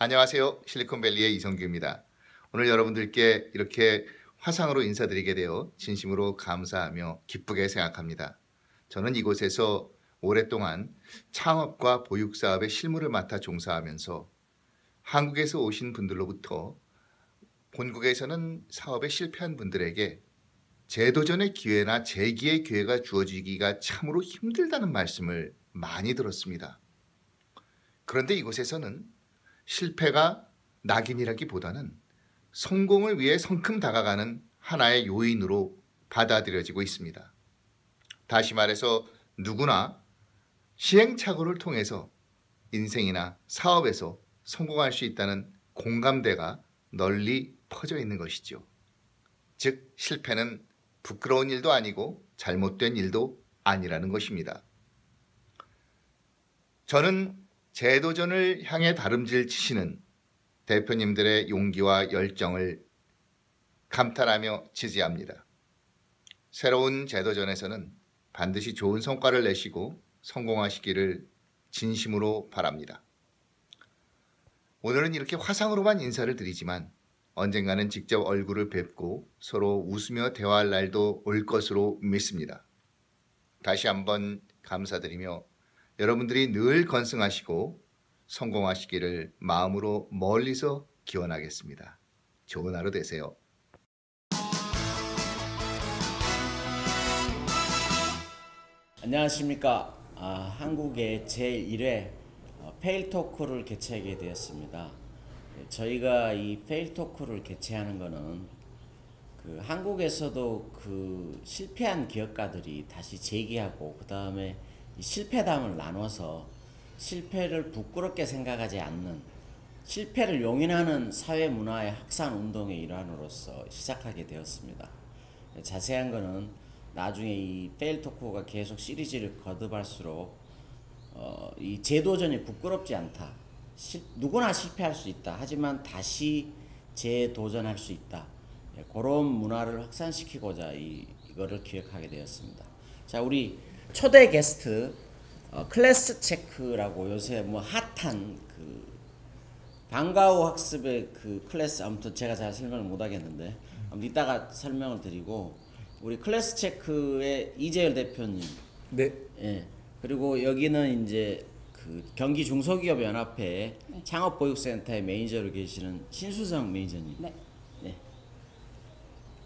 안녕하세요. 실리콘밸리의 이성규입니다. 오늘 여러분들께 이렇게 화상으로 인사드리게 되어 진심으로 감사하며 기쁘게 생각합니다. 저는 이곳에서 오랫동안 창업과 보육사업의 실무를 맡아 종사하면서 한국에서 오신 분들로부터 본국에서는 사업에 실패한 분들에게 재도전의 기회나 재기의 기회가 주어지기가 참으로 힘들다는 말씀을 많이 들었습니다. 그런데 이곳에서는 실패가 낙인이라기보다는 성공을 위해 성큼 다가가는 하나의 요인으로 받아들여지고 있습니다. 다시 말해서 누구나 시행착오를 통해서 인생이나 사업에서 성공할 수 있다는 공감대가 널리 퍼져 있는 것이죠. 즉, 실패는 부끄러운 일도 아니고 잘못된 일도 아니라는 것입니다. 저는 재도전을 향해 다름질 치시는 대표님들의 용기와 열정을 감탄하며 지지합니다. 새로운 재도전에서는 반드시 좋은 성과를 내시고 성공하시기를 진심으로 바랍니다. 오늘은 이렇게 화상으로만 인사를 드리지만 언젠가는 직접 얼굴을 뵙고 서로 웃으며 대화할 날도 올 것으로 믿습니다. 다시 한번 감사드리며 여러분들이 늘 건승하시고 성공하시기를 마음으로 멀리서 기원하겠습니다. 좋은 하루 되세요. 안녕하십니까. 한국의 제1회 페일토크를 개최하게 되었습니다. 저희가 이 페일토크를 개최하는 것은 한국에서도 실패한 기업가들이 다시 재기하고 그 다음에 실패담을 나눠서 실패를 부끄럽게 생각하지 않는 실패를 용인하는 사회 문화의 확산 운동의 일환으로서 시작하게 되었습니다. 자세한 것은 나중에 이 페일토크가 계속 시리즈를 거듭할수록 이 재도전이 부끄럽지 않다. 누구나 실패할 수 있다. 하지만 다시 재도전할 수 있다. 그런 문화를 확산시키고자 이거를 기획하게 되었습니다. 자, 우리 초대 게스트 클래스 체크라고 요새 핫한 방과후 학습의 클래스, 아무튼 제가 잘 설명을 못 하겠는데 아무튼 이따가 설명을 드리고, 우리 클래스 체크의 이재열 대표님, 네. 예, 그리고 여기는 이제 경기 중소기업 연합회 창업보육센터의 매니저로 계시는 신수정 매니저님. 네. 네.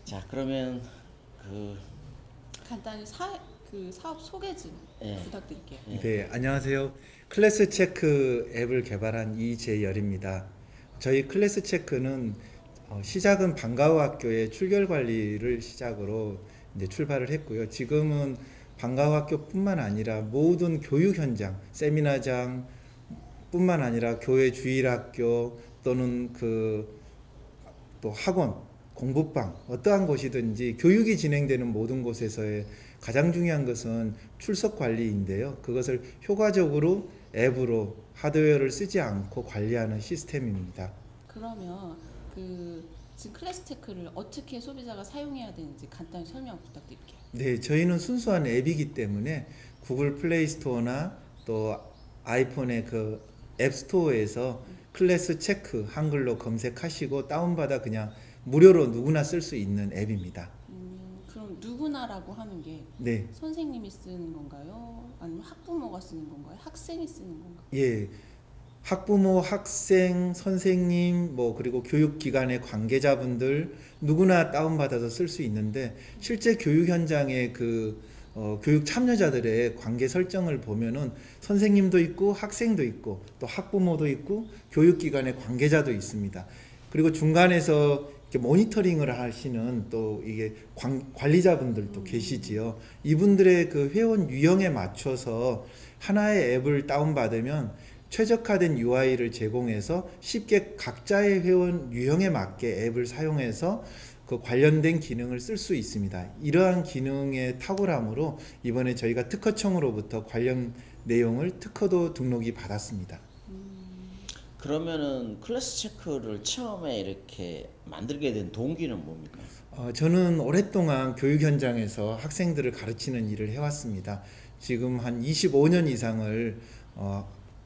자, 그러면 간단히 사업 소개 좀 부탁드릴게요. 네, 안녕하세요. 클래스 체크 앱을 개발한 이재열입니다. 저희 클래스 체크는 시작은 방과후 학교의 출결 관리를 시작으로 이제 출발을 했고요. 지금은 방과후 학교뿐만 아니라 모든 교육 현장, 세미나장 뿐만 아니라 교회 주일학교 또는 또 학원, 공부방, 어떠한 곳이든지 교육이 진행되는 모든 곳에서의 가장 중요한 것은 출석 관리인데요. 그것을 효과적으로 앱으로 하드웨어를 쓰지 않고 관리하는 시스템입니다. 그러면 지금 클래스 체크를 어떻게 소비자가 사용해야 되는지 간단히 설명 부탁드릴게요. 네, 저희는 순수한 앱이기 때문에 구글 플레이 스토어나 또 아이폰의 앱 스토어에서 클래스 체크 한글로 검색하시고 다운받아 그냥 무료로 누구나 쓸 수 있는 앱입니다. 그럼 누구나라고 하는 게 네. 선생님이 쓰는 건가요? 아니면 학부모가 쓰는 건가요? 학생이 쓰는 건가요? 예. 학부모, 학생, 선생님, 그리고 교육기관의 관계자분들 누구나 다운받아서 쓸 수 있는데, 실제 교육 현장의 교육 참여자들의 관계 설정을 보면은 선생님도 있고 학생도 있고 또 학부모도 있고 교육기관의 관계자도 있습니다. 그리고 중간에서 이렇게 모니터링을 하시는 또 이게 관리자분들도 계시지요. 이분들의 회원 유형에 맞춰서 하나의 앱을 다운받으면 최적화된 UI를 제공해서 쉽게 각자의 회원 유형에 맞게 앱을 사용해서 관련된 기능을 쓸 수 있습니다. 이러한 기능의 탁월함으로 이번에 저희가 특허청으로부터 관련 내용을 특허도 등록이 받았습니다. 그러면은 클래스 체크를 처음에 이렇게 만들게 된 동기는 뭡니까? 저는 오랫동안 교육 현장에서 학생들을 가르치는 일을 해왔습니다. 지금 한 25년 이상을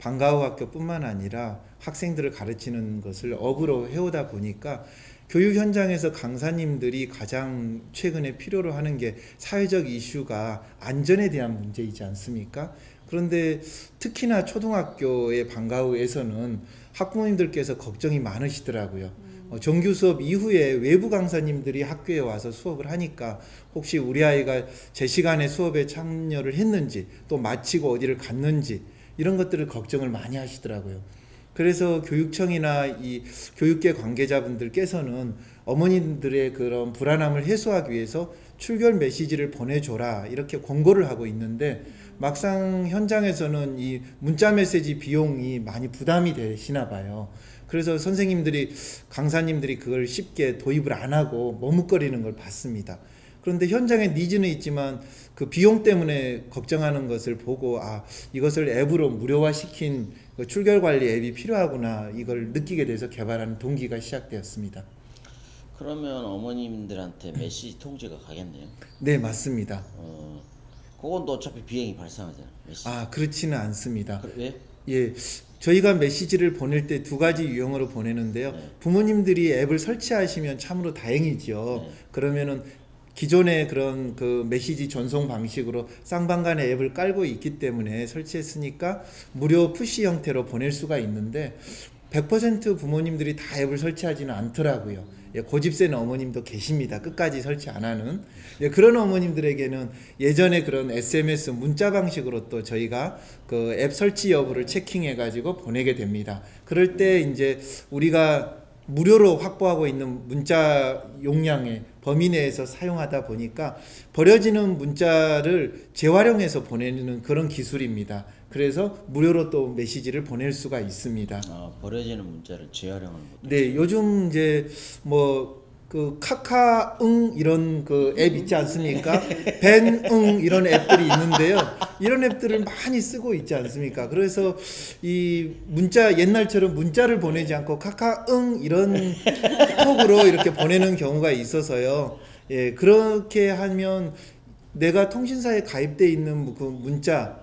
방과후 학교뿐만 아니라 학생들을 가르치는 것을 업으로 해오다 보니까 교육 현장에서 강사님들이 가장 최근에 필요로 하는 게 사회적 이슈가 안전에 대한 문제이지 않습니까? 그런데 특히나 초등학교의 방과후에서는 학부모님들께서 걱정이 많으시더라고요. 정규 수업 이후에 외부 강사님들이 학교에 와서 수업을 하니까 혹시 우리 아이가 제 시간에 수업에 참여를 했는지 또 마치고 어디를 갔는지 이런 것들을 걱정을 많이 하시더라고요. 그래서 교육청이나 이 교육계 관계자분들께서는 어머님들의 그런 불안함을 해소하기 위해서 출결 메시지를 보내줘라 이렇게 권고를 하고 있는데 막상 현장에서는 이 문자 메시지 비용이 많이 부담이 되시나 봐요. 그래서 선생님들이 강사님들이 그걸 쉽게 도입을 안 하고 머뭇거리는 걸 봤습니다. 그런데 현장에 니즈는 있지만 그 비용 때문에 걱정하는 것을 보고 이것을 앱으로 무료화시킨 그 출결관리 앱이 필요하구나 이걸 느끼게 돼서 개발하는 동기가 시작되었습니다. 그러면 어머님들한테 메시지 통지가 가겠네요. 네, 맞습니다. 그건 또 어차피 비용이 발생하잖아요. 메시지. 그렇지는 않습니다. 왜? 예, 저희가 메시지를 보낼 때 두 가지 유형으로 보내는데요. 네. 부모님들이 앱을 설치하시면 참으로 다행이죠. 네. 그러면은 기존의 그런 그 메시지 전송 방식으로 쌍방간의 앱을 깔고 있기 때문에 설치했으니까 무료 푸시 형태로 보낼 수가 있는데 100% 부모님들이 다 앱을 설치하지는 않더라고요. 고집센 어머님도 계십니다. 끝까지 설치 안 하는. 그런 어머님들에게는 예전에 그런 SMS 문자 방식으로 또 저희가 그 앱 설치 여부를 체킹해 가지고 보내게 됩니다. 그럴 때 이제 우리가 무료로 확보하고 있는 문자 용량의 범위 내에서 사용하다 보니까 버려지는 문자를 재활용해서 보내는 그런 기술입니다. 그래서 무료로 또 메시지를 보낼 수가 있습니다. 버려지는 문자를 재활용을 못. 네, 요즘 이제 뭐 그 카카응 이런 그 앱 있지 않습니까? 벤응 이런 앱들이 있는데요. 이런 앱들을 많이 쓰고 있지 않습니까? 그래서 이 문자 옛날처럼 문자를 보내지 않고 카카응 이런 톡으로 이렇게 보내는 경우가 있어서요. 예, 그렇게 하면 내가 통신사에 가입돼 있는 그 문자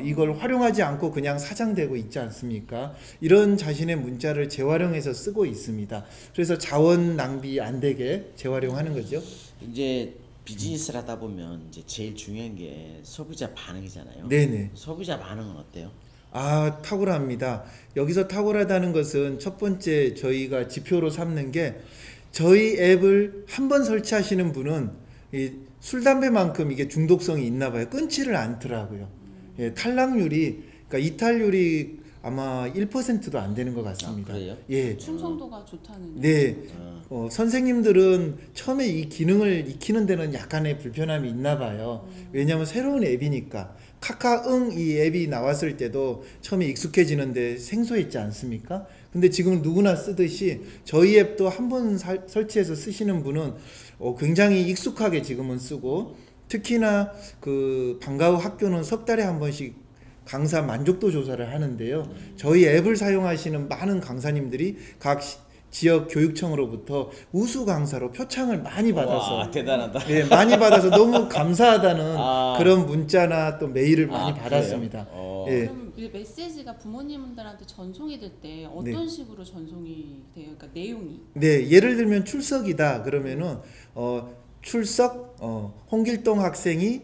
이걸 활용하지 않고 그냥 사장되고 있지 않습니까? 이런 자신의 문자를 재활용해서 쓰고 있습니다. 그래서 자원 낭비 안 되게 재활용하는 거죠. 이제 비즈니스를 하다 보면 이제 제일 중요한 게 소비자 반응이잖아요. 네네. 소비자 반응은 어때요? 탁월합니다. 여기서 탁월하다는 것은 첫 번째 저희가 지표로 삼는 게 저희 앱을 한번 설치하시는 분은 이 술, 담배만큼 이게 중독성이 있나 봐요. 끊지를 않더라고요. 예, 탈락률이, 그러니까 이탈률이 아마 1%도 안 되는 것 같습니다. 그래요? 예. 충성도가 좋다는. 네. 선생님들은 처음에 이 기능을 익히는 데는 약간의 불편함이 있나 봐요. 왜냐하면 새로운 앱이니까. 카카응 이 앱이 나왔을 때도 처음에 익숙해지는데 생소했지 않습니까? 근데 지금 누구나 쓰듯이 저희 앱도 한번 설치해서 쓰시는 분은 굉장히 익숙하게 지금은 쓰고 특히나 그 방과후 학교는 석 달에 한 번씩 강사 만족도 조사를 하는데요. 저희 앱을 사용하시는 많은 강사님들이 각 지역 교육청으로부터 우수 강사로 표창을 많이 받아서 와, 대단하다. 예, 많이 받아서 너무 감사하다는 그런 문자나 또 메일을 많이 받았습니다. 예. 그럼 이 메시지가 부모님들한테 전송이 될 때 어떤 식으로 전송이 돼요? 그러니까 내용이. 네, 예를 들면 출석이다 그러면은 출석 홍길동 학생이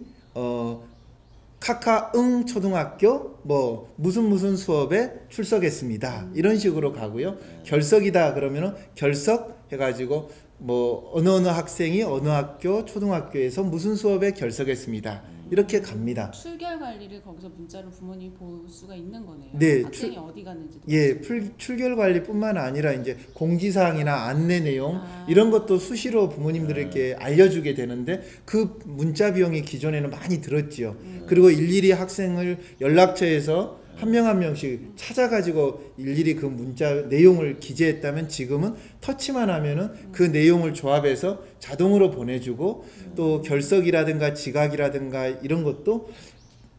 카카응 초등학교 뭐 무슨 수업에 출석했습니다. 이런 식으로 가고요. 결석이다 그러면은 결석 해가지고 뭐 어느 학생이 어느 학교 초등학교에서 무슨 수업에 결석했습니다. 이렇게 갑니다. 출결 관리를 거기서 문자로 부모님이 볼 수가 있는 거네요. 네, 학생이 어디 갔는지. 예, 출결 관리뿐만 아니라 이제 공지사항이나 안내 내용 이런 것도 수시로 부모님들에게 알려주게 되는데 그 문자 비용이 기존에는 많이 들었지요. 그리고 일일이 학생을 연락처에서 한 명 한 명씩 찾아가지고 일일이 그 문자 내용을 기재했다면 지금은 터치만 하면은 그 내용을 조합해서 자동으로 보내주고 또 결석이라든가 지각이라든가 이런 것도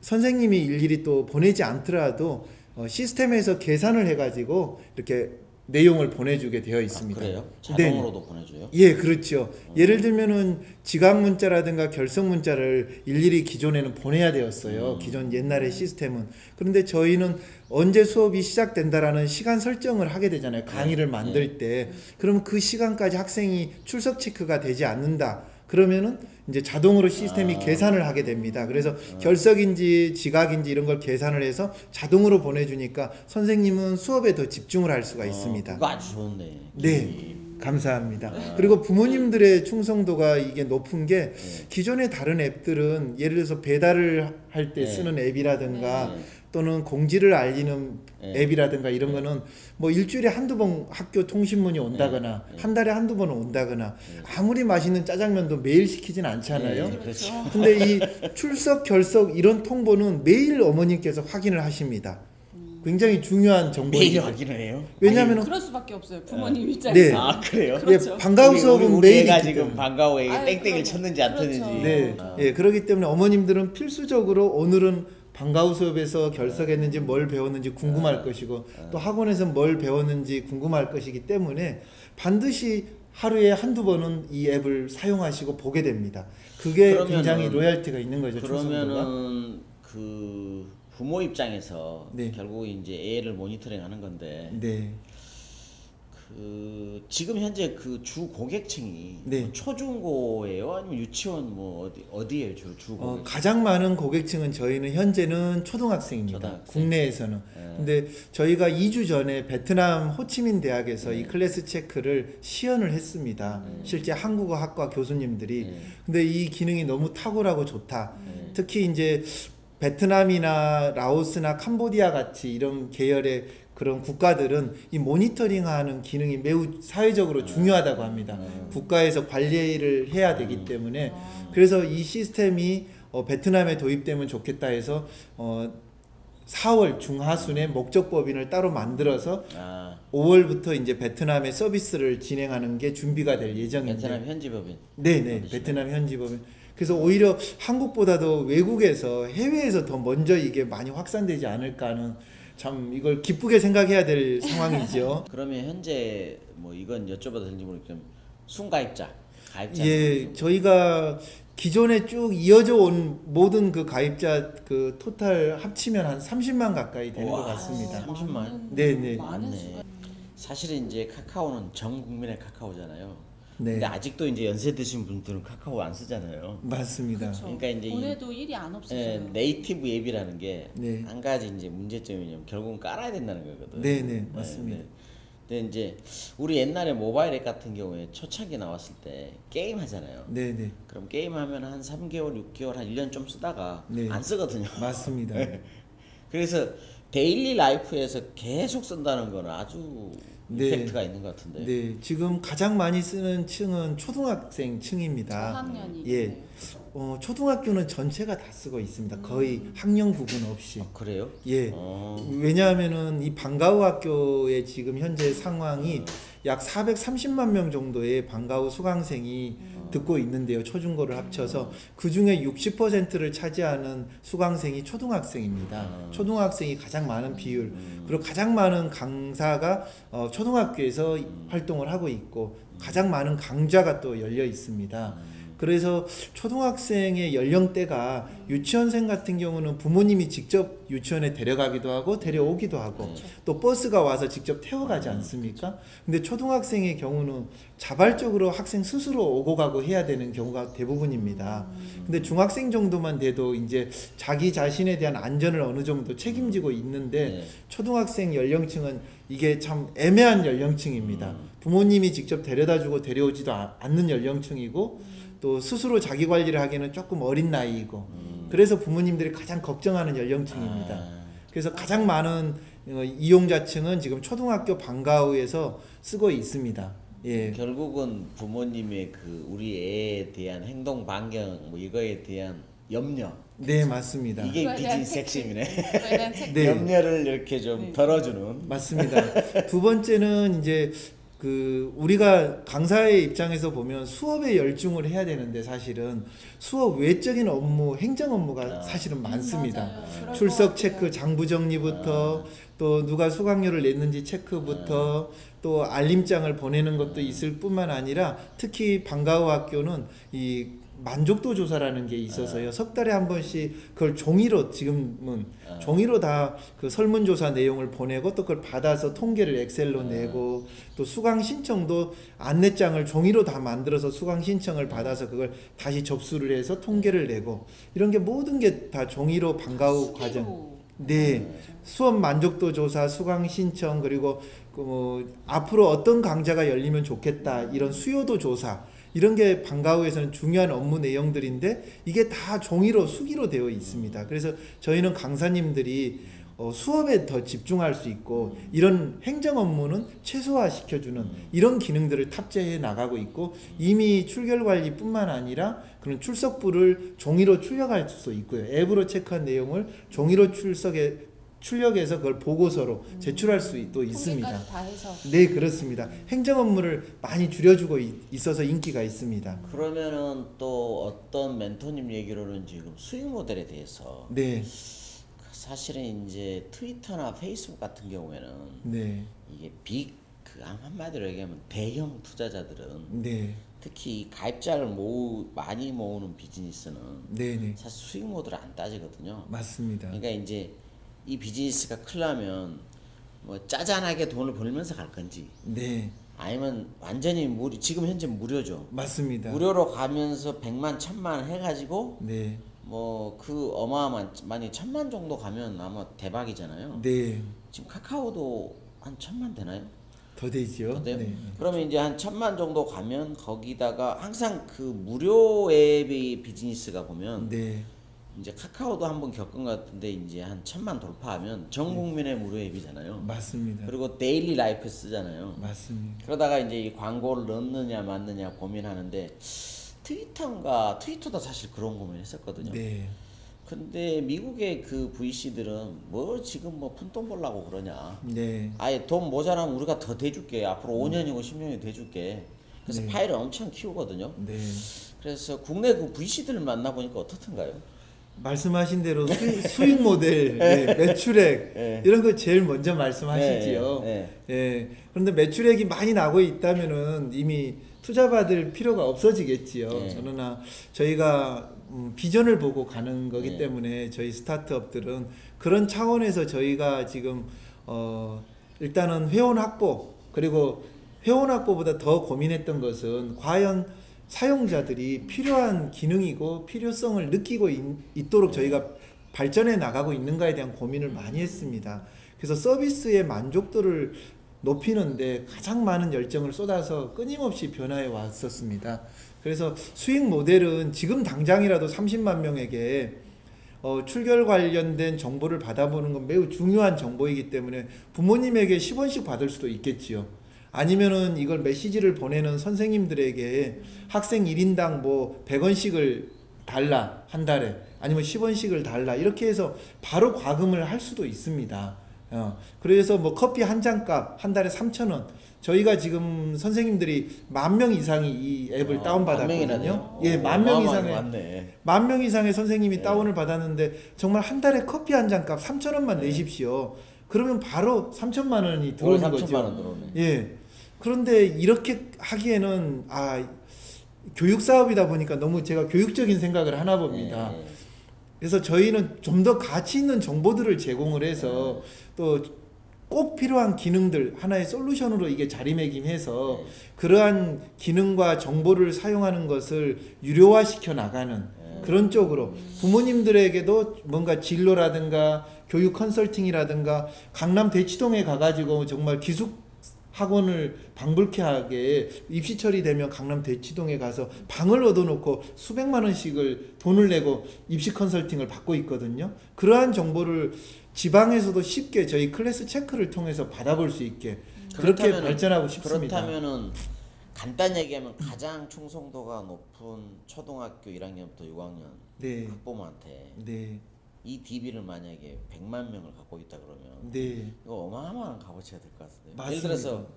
선생님이 일일이 또 보내지 않더라도 시스템에서 계산을 해가지고 이렇게 내용을 보내주게 되어 있습니다. 그래요? 네. 자동으로도 보내줘요? 예, 그렇죠. 예를 들면은 지각 문자라든가 결석 문자를 일일이 기존에는 보내야 되었어요. 기존 옛날의 시스템은. 그런데 저희는 언제 수업이 시작된다라는 시간 설정을 하게 되잖아요. 강의를 만들 때. 그러면 그 시간까지 학생이 출석 체크가 되지 않는다. 그러면은 이제 자동으로 시스템이 계산을 하게 됩니다. 그래서 결석인지 지각인지 이런 걸 계산을 해서 자동으로 보내주니까 선생님은 수업에 더 집중을 할 수가 있습니다. 그거 아주 좋네. 네, 감사합니다. 그리고 부모님들의 충성도가 이게 높은 게 기존의 다른 앱들은 예를 들어서 배달을 할 때 쓰는 앱이라든가 또는 공지를 알리는 앱이라든가 이런 거는 뭐 일주일에 한두 번 학교 통신문이 온다거나 한 달에 한두 번 온다거나 아무리 맛있는 짜장면도 매일 시키진 않잖아요. 그렇죠. 근데 이 출석, 결석 이런 통보는 매일 어머님께서 확인을 하십니다. 굉장히 중요한 매일 정보예요. 확인을 해요? 왜냐하면 그럴 수밖에 없어요. 부모님 네. 입장에서. 아 그래요? 그렇죠. 예, 방과후 수업은 우리 매일 애가 있기 지금 때문에. 방과후 에 아유, 땡땡이를 그럼요. 쳤는지 안 그렇죠. 쳤는지. 네, 예, 그렇기 때문에 어머님들은 필수적으로 오늘은 방과후 수업에서 결석했는지 뭘 배웠는지 궁금할 것이고 또 학원에서 뭘 배웠는지 궁금할 것이기 때문에 반드시 하루에 한두 번은 이 앱을 사용하시고 보게 됩니다. 그게 그러면은- 굉장히 로열티가 있는 거죠. 충성도가. 그러면은 그 부모 입장에서 네. 결국 이제 애를 모니터링하는 건데 네. 그 지금 현재 그 주 고객층이 네. 뭐 초중고예요? 아니면 유치원 뭐 어디예요 주 고객? 가장 많은 고객층은 저희는 현재는 초등학생입니다. 초등학생. 국내에서는. 근데 저희가 2주 전에 베트남 호치민 대학에서 이 클래스 체크를 시연을 했습니다. 실제 한국어 학과 교수님들이. 근데 이 기능이 너무 탁월하고 좋다. 특히 이제 베트남이나 라오스나 캄보디아 같이 이런 계열의 그런 국가들은 이 모니터링하는 기능이 매우 사회적으로 중요하다고 합니다. 국가에서 관리를 해야 되기 때문에 그래서 이 시스템이 베트남에 도입되면 좋겠다 해서 4월 중하순에 목적법인을 따로 만들어서 아 5월부터 이제 베트남에 서비스를 진행하는 게 준비가 될 예정인데. 베트남 현지 법인. 네네, 베트남 현지 법인. 그래서 오히려 한국보다도 외국에서 해외에서 더 먼저 이게 많이 확산되지 않을까 하는 참 이걸 기쁘게 생각해야 될 상황이죠. 그러면 현재 뭐 이건 여쭤봐도 되는지 모르겠지만 순가입자, 가입자. 예, 저희가 기존에 쭉 이어져 온 모든 그 가입자 그 토탈 합치면 한 30만 가까이 되는 것 같습니다. 30만. 네네. 많네. 사실은 이제 카카오는 전 국민의 카카오잖아요. 네, 근데 아직도 이제 연세 드신 분들은 카카오 안 쓰잖아요. 맞습니다. 그렇죠. 그러니까 이제 이- 보내도 일이 안 예, 없어져요. 네이티브 앱이라는 게 네. 한 가지 이제 문제점이 뭐냐면 결국은 깔아야 된다는 거거든. 네네, 맞습니다. 근데 이제 우리 옛날에 모바일 앱 같은 경우에 초창기 나왔을 때 게임 하잖아요. 네네, 그럼 게임 하면 한 3개월, 6개월, 한 1년 좀 쓰다가 네. 안 쓰거든요. 맞습니다. 그래서 데일리 라이프에서 계속 쓴다는 거는 아주 네. 임팩트가 있는 것 같은데. 네, 지금 가장 많이 쓰는 층은 초등학생 층입니다. 저학년이. 예, 초등학교는 전체가 다 쓰고 있습니다. 거의 학년 구분 없이. 그래요? 예. 어. 왜냐하면은 이 방과후 학교의 지금 현재 상황이 약 430만 명 정도의 방과후 수강생이 듣고 있는데요. 초중고를 합쳐서 그 중에 60%를 차지하는 수강생이 초등학생입니다. 초등학생이 가장 많은 비율. 그리고 가장 많은 강사가 초등학교에서 활동을 하고 있고 가장 많은 강좌가 또 열려 있습니다. 그래서 초등학생의 연령대가 유치원생 같은 경우는 부모님이 직접 유치원에 데려가기도 하고 데려오기도 하고 또 버스가 와서 직접 태워가지 않습니까? 근데 초등학생의 경우는 자발적으로 학생 스스로 오고 가고 해야 되는 경우가 대부분입니다. 근데 중학생 정도만 돼도 이제 자기 자신에 대한 안전을 어느 정도 책임지고 있는데 네. 초등학생 연령층은 이게 참 애매한 연령층입니다. 부모님이 직접 데려다주고 데려오지도 않는 연령층이고 또 스스로 자기 관리를 하기에는 조금 어린 나이이고 그래서 부모님들이 가장 걱정하는 연령층입니다. 그래서 가장 많은 이용자층은 지금 초등학교 방과후에서 쓰고 있습니다. 예. 결국은 부모님의 그 우리 애에 대한 행동 반경 뭐 이거에 대한 염려. 네, 맞습니다. 이게 그거에 대한 비즈니스 핵심이네. 그거에 대한 책. 네. 염려를 이렇게 좀 덜어주는. 맞습니다. 두 번째는 이제 그 우리가 강사의 입장에서 보면 수업에 열중을 해야 되는데 사실은 수업 외적인 업무, 행정 업무가 사실은 많습니다. 맞아요. 그럴 출석 것 체크, 같아요. 장부 정리부터 또 누가 수강료를 냈는지 체크부터 또 알림장을 보내는 것도 있을 뿐만 아니라 특히 방과후 학교는 이 만족도 조사라는 게 있어서요. 석 달에 한 번씩 그걸 종이로 지금은 종이로 다 그 설문조사 내용을 보내고 또 그걸 받아서 통계를 엑셀로 내고 또 수강 신청도 안내장을 종이로 다 만들어서 수강 신청을 받아서 그걸 다시 접수를 해서 통계를 내고 이런 게 모든 게 다 종이로 방과후 과정. 수기로. 네. 수업 만족도 조사, 수강 신청 그리고 그 앞으로 어떤 강좌가 열리면 좋겠다 이런 수요도 조사 이런 게 방과후에서는 중요한 업무 내용들인데 이게 다 종이로 수기로 되어 있습니다. 그래서 저희는 강사님들이 수업에 더 집중할 수 있고 이런 행정 업무는 최소화 시켜주는 이런 기능들을 탑재해 나가고 있고 이미 출결 관리뿐만 아니라 그런 출석부를 종이로 출력할 수 있고요. 앱으로 체크한 내용을 종이로 출력해서 그걸 보고서로 제출할 수도 있습니다. 통계까지 다 해서. 네, 그렇습니다. 행정 업무를 많이 줄여주고 있어서 인기가 있습니다. 그러면은 또 어떤 멘토님 얘기로는 지금 수익 모델에 대해서 네, 사실은 이제 트위터나 페이스북 같은 경우에는 네, 이게 그 한마디로 얘기하면 대형 투자자들은 네, 특히 가입자를 많이 모으는 비즈니스는 네, 네, 사실 수익 모델을 안 따지거든요. 맞습니다. 그러니까 이제 이 비즈니스가 크려면 뭐 짜잔하게 돈을 벌면서 갈 건지 네, 아니면 완전히 지금 현재 무료죠. 맞습니다. 무료로 가면서 100만, 1000만 해가지고 네, 뭐 그 어마어마한 만약 1000만 정도 가면 아마 대박이잖아요. 네, 지금 카카오도 한 1000만 되나요? 더 되죠. 더 돼요? 네, 그러면 이제 한 1000만 정도 가면 거기다가 항상 그 무료 앱의 비즈니스가 보면 네, 이제 카카오도 한번 겪은 것 같은데 이제 한 1000만 돌파하면 전 국민의 무료 앱이잖아요. 맞습니다. 그리고 데일리 라이프 쓰잖아요. 맞습니다. 그러다가 이제 이 광고를 넣느냐 말느냐 고민하는데 트위터도 사실 그런 고민했었거든요. 네, 근데 미국의 그 VC들은 뭐 지금 뭐 푼돈 벌라고 그러냐. 네, 아예 돈 모자라면 우리가 더 대줄게. 앞으로 5년이고 10년이 대줄게. 그래서 네. 파일을 엄청 키우거든요. 네. 그래서 국내 그 VC들을 만나보니까 어떻던가요? 말씀하신 대로 수익 모델, 네, 매출액 네. 이런 거 제일 먼저 말씀하시지요. 네, 예. 그런데 매출액이 많이 나고 있다면은 이미 투자받을 필요가 없어지겠지요. 네. 그러나 저희가 비전을 보고 가는 거기 네. 때문에 저희 스타트업들은 그런 차원에서 저희가 지금 일단은 회원 확보 그리고 회원 확보보다 더 고민했던 것은 과연 사용자들이 필요한 기능이고 필요성을 느끼고 있도록 저희가 발전해 나가고 있는가에 대한 고민을 많이 했습니다. 그래서 서비스의 만족도를 높이는데 가장 많은 열정을 쏟아서 끊임없이 변화해 왔었습니다. 그래서 수익 모델은 지금 당장이라도 30만 명에게 출결 관련된 정보를 받아보는 건 매우 중요한 정보이기 때문에 부모님에게 10원씩 받을 수도 있겠지요. 아니면은 이걸 메시지를 보내는 선생님들에게 학생 1인당 뭐 100원씩을 달라 한 달에 아니면 10원씩을 달라 이렇게 해서 바로 과금을 할 수도 있습니다. 그래서 뭐 커피 한 잔 값 한 달에 3,000원 저희가 지금 선생님들이 10,000명 이상이 이 앱을 다운받았거든요. 예, 10,000명 이상의 10,000명 이상의 선생님이 다운을 받았는데 정말 한 달에 커피 한 잔 값 3,000원만 내십시오. 그러면 바로 3천만 원이 들어오는 거죠. 3천만 원 들어오네. 예. 그런데 이렇게 하기에는 교육 사업이다 보니까 너무 제가 교육적인 생각을 하나 봅니다. 그래서 저희는 좀 더 가치 있는 정보들을 제공을 해서 또 꼭 필요한 기능들 하나의 솔루션으로 이게 자리매김해서 그러한 기능과 정보를 사용하는 것을 유료화시켜 나가는 그런 쪽으로 부모님들에게도 뭔가 진로라든가 교육 컨설팅이라든가 강남 대치동에 가가지고 정말 기숙 학원을 방불케하게 입시 처리되면 강남 대치동에 가서 방을 얻어놓고 수백만 원씩을 돈을 내고 입시 컨설팅을 받고 있거든요. 그러한 정보를 지방에서도 쉽게 저희 클래스 체크를 통해서 받아볼 수 있게 그렇게 발전하고 싶습니다. 그렇다면은 간단히 얘기하면 가장 충성도가 높은 초등학교 1학년부터 6학년 네. 학부모한테 네. 이 DB를 만약에 100만 명을 갖고 있다 그러면 네. 이거 어마어마한 값어치가 될 것 같은데요. 맞습니다. 예를 들어서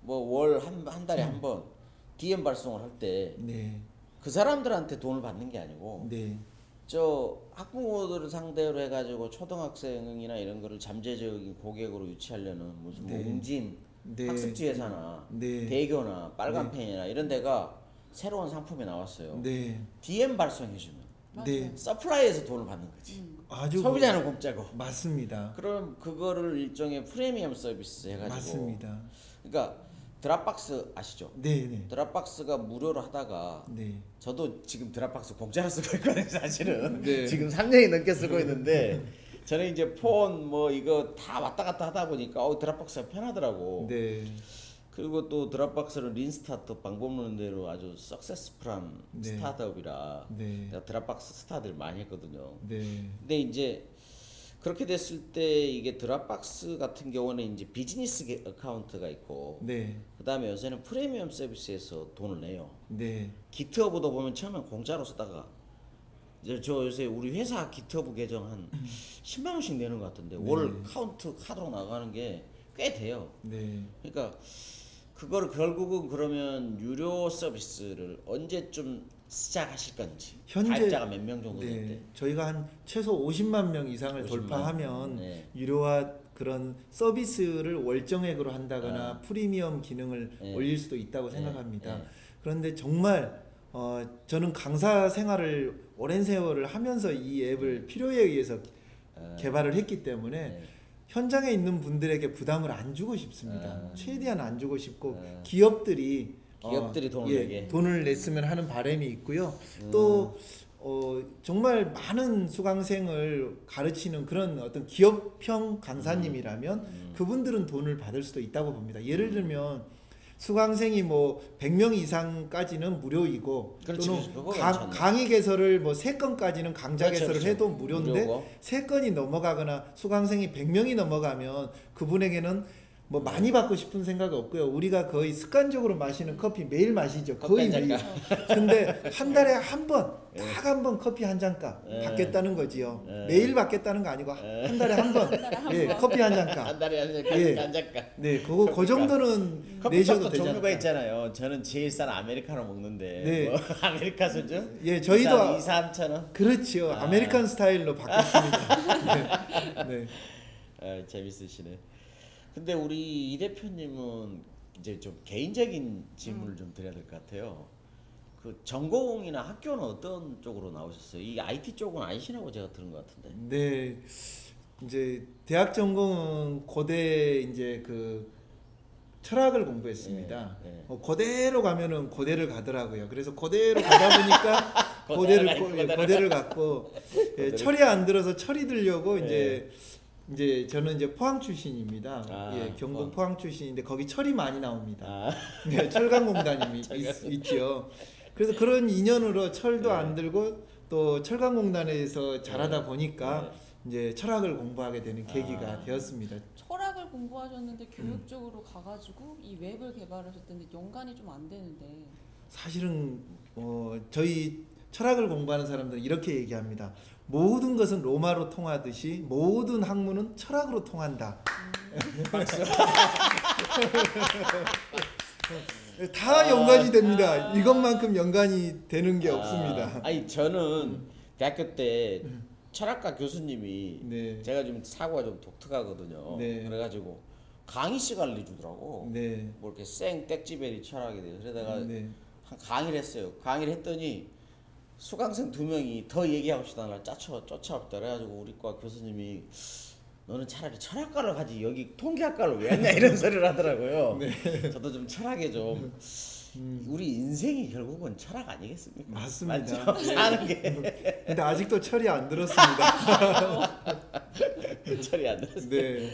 뭐 월 한 달에 한 번 DM 발송을 할 때 네. 그 사람들한테 돈을 받는 게 아니고 네. 저 학부모들을 상대로 해가지고 초등학생이나 이런 거를 잠재적인 고객으로 유치하려는 무슨 네. 웅진 네. 학습지 회사나 네. 대교나 빨간펜이나 이런 데가 새로운 상품이 나왔어요. 네. DM 발송해주면 네. 서플라이에서 돈을 받는 거지. 아주 소비자는 공짜고. 맞습니다. 그럼 그거를 일종의 프리미엄 서비스 해가지고. 맞습니다. 그러니까 드랍박스 아시죠? 네, 네. 드랍박스가 무료로 하다가 네. 저도 지금 드랍박스 공짜로 쓰고 있거든요, 사실은. 네. 지금 3년이 넘게 쓰고 있는데 저는 이제 폰 뭐 이거 다 왔다 갔다 하다 보니까 드랍박스가 편하더라고. 네. 그리고 또 드랍박스는 린 스타트업 방법론대로 아주 석세스풀한 네. 스타트업이라 네. 내가 드랍박스 스타들 많이 했거든요. 네. 근데 이제 그렇게 됐을 때 이게 드랍박스 같은 경우는 이제 비즈니스 어카운트가 있고 네. 그다음에 요새는 프리미엄 서비스에서 돈을 내요. 네. 기트허브도 보면 처음엔 공짜로 쓰다가 이제 저 요새 우리 회사 기트허브 계정 한 10만 원씩 내는 것 같은데 월 카운트 카드로 나가는 게 꽤 돼요. 네. 그러니까 그거를 결국은 그러면 유료 서비스를 언제쯤 시작하실 건지 가입자가 몇 명 정도 될때 네. 저희가 한 최소 50만 명 이상을 50만. 돌파하면 네. 유료화 그런 서비스를 월정액으로 한다거나 프리미엄 기능을 네. 올릴 수도 있다고 생각합니다. 네. 그런데 정말 저는 강사 생활을 오랜 세월을 하면서 이 앱을 필요에 의해서 개발을 했기 때문에 네. 현장에 있는 분들에게 부담을 안 주고 싶습니다. 아. 최대한 안 주고 싶고 기업들이 돈을 내게 돈을 냈으면 하는 바람이 있고요. 또 정말 많은 수강생을 가르치는 그런 어떤 기업형 강사님이라면 그분들은 돈을 받을 수도 있다고 봅니다. 예를 들면 수강생이 뭐 100명 이상까지는 무료이고 그렇지, 또는 그거 괜찮네. 강의 개설을 뭐 3건까지는 강좌 그렇죠, 개설을 그렇죠. 해도 무료인데 무료고. 3건이 넘어가거나 수강생이 100명이 넘어가면 그분에게는 뭐 많이 받고 싶은 생각 없고요. 우리가 거의 습관적으로 마시는 커피 매일 마시죠. 거의 커피 한 매일. 근데 한 달에 한 번, 딱 한 번 커피 한 잔값 받겠다는 거지요. 매일 받겠다는 거 아니고 한 달에 한 번. 예, 커피 한 잔값. 한 달에 예. 한 잔값. 네, 그 정도는 내셔도 커피숍도 되지 종류가 않을까. 있잖아요. 저는 제일 싼 아메리카노 먹는데 네. 뭐 아메리카 수준? 예, 저희도 2, 3천 원? 그렇지요. 아메리칸 스타일로 바꿨습니다. 네. 네. 재밌으시네. 근데 우리 이 대표님은 이제 좀 개인적인 질문을 좀 드려야 될 것 같아요. 그 전공이나 학교는 어떤 쪽으로 나오셨어요? 이 IT 쪽은 아니시라고 제가 들은 것 같은데. 네. 이제 대학 전공은 고대 이제 그 철학을 공부했습니다. 네, 네. 고대로 가면은 고대를 가더라고요. 그래서 고대로 가다 보니까 고대를 갔고 예, 철이 안 들어서 철이 들려고 이제 저는 이제 포항 출신입니다. 예, 경북 포항 출신인데 거기 철이 많이 나옵니다. 네, 철강공단이 있죠. 그래서 그런 인연으로 철도 안 들고 또 철강공단에서 자라다 보니까 이제 철학을 공부하게 되는 계기가 되었습니다. 철학을 공부하셨는데 교육 쪽으로 가가지고 이 웹을 개발하셨는데 연관이 좀 안 되는데. 사실은 저희 철학을 공부하는 사람들은 이렇게 얘기합니다. 모든 것은 로마로 통하듯이 모든 학문은 철학으로 통한다. 다 연관이 됩니다. 이것만큼 연관이 되는 게 없습니다. 아니 저는 대학교 때 철학과 교수님이 네. 제가 좀 사고가 좀 독특하거든요. 네. 그래가지고 강의 시간을 내주더라고. 네. 뭐 이렇게 생 땡찌베리 철학에 대해서 그러다가 네. 한 강의를 했어요. 강의를 했더니 수강생 2명이 더 얘기하고 싶다는 날 쫓아왔다. 그래가지고 우리 과 교수님이 너는 차라리 철학과를 가지 여기 통계학과를 왜 했냐 이런 소리를 하더라고요. 네. 저도 좀 철학에 좀 우리 인생이 결국은 철학 아니겠습니까? 맞습니다. 맞죠? 사는 게 근데 아직도 철이 안 들었습니다. 철이 안 들었어요. 네.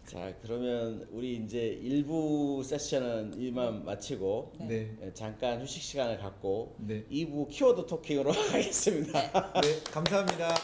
자 그러면 우리 이제 1부 세션은 이만 마치고 네. 잠깐 휴식 시간을 갖고 네. 2부 키워드 토킹으로 하겠습니다. 네, 감사합니다.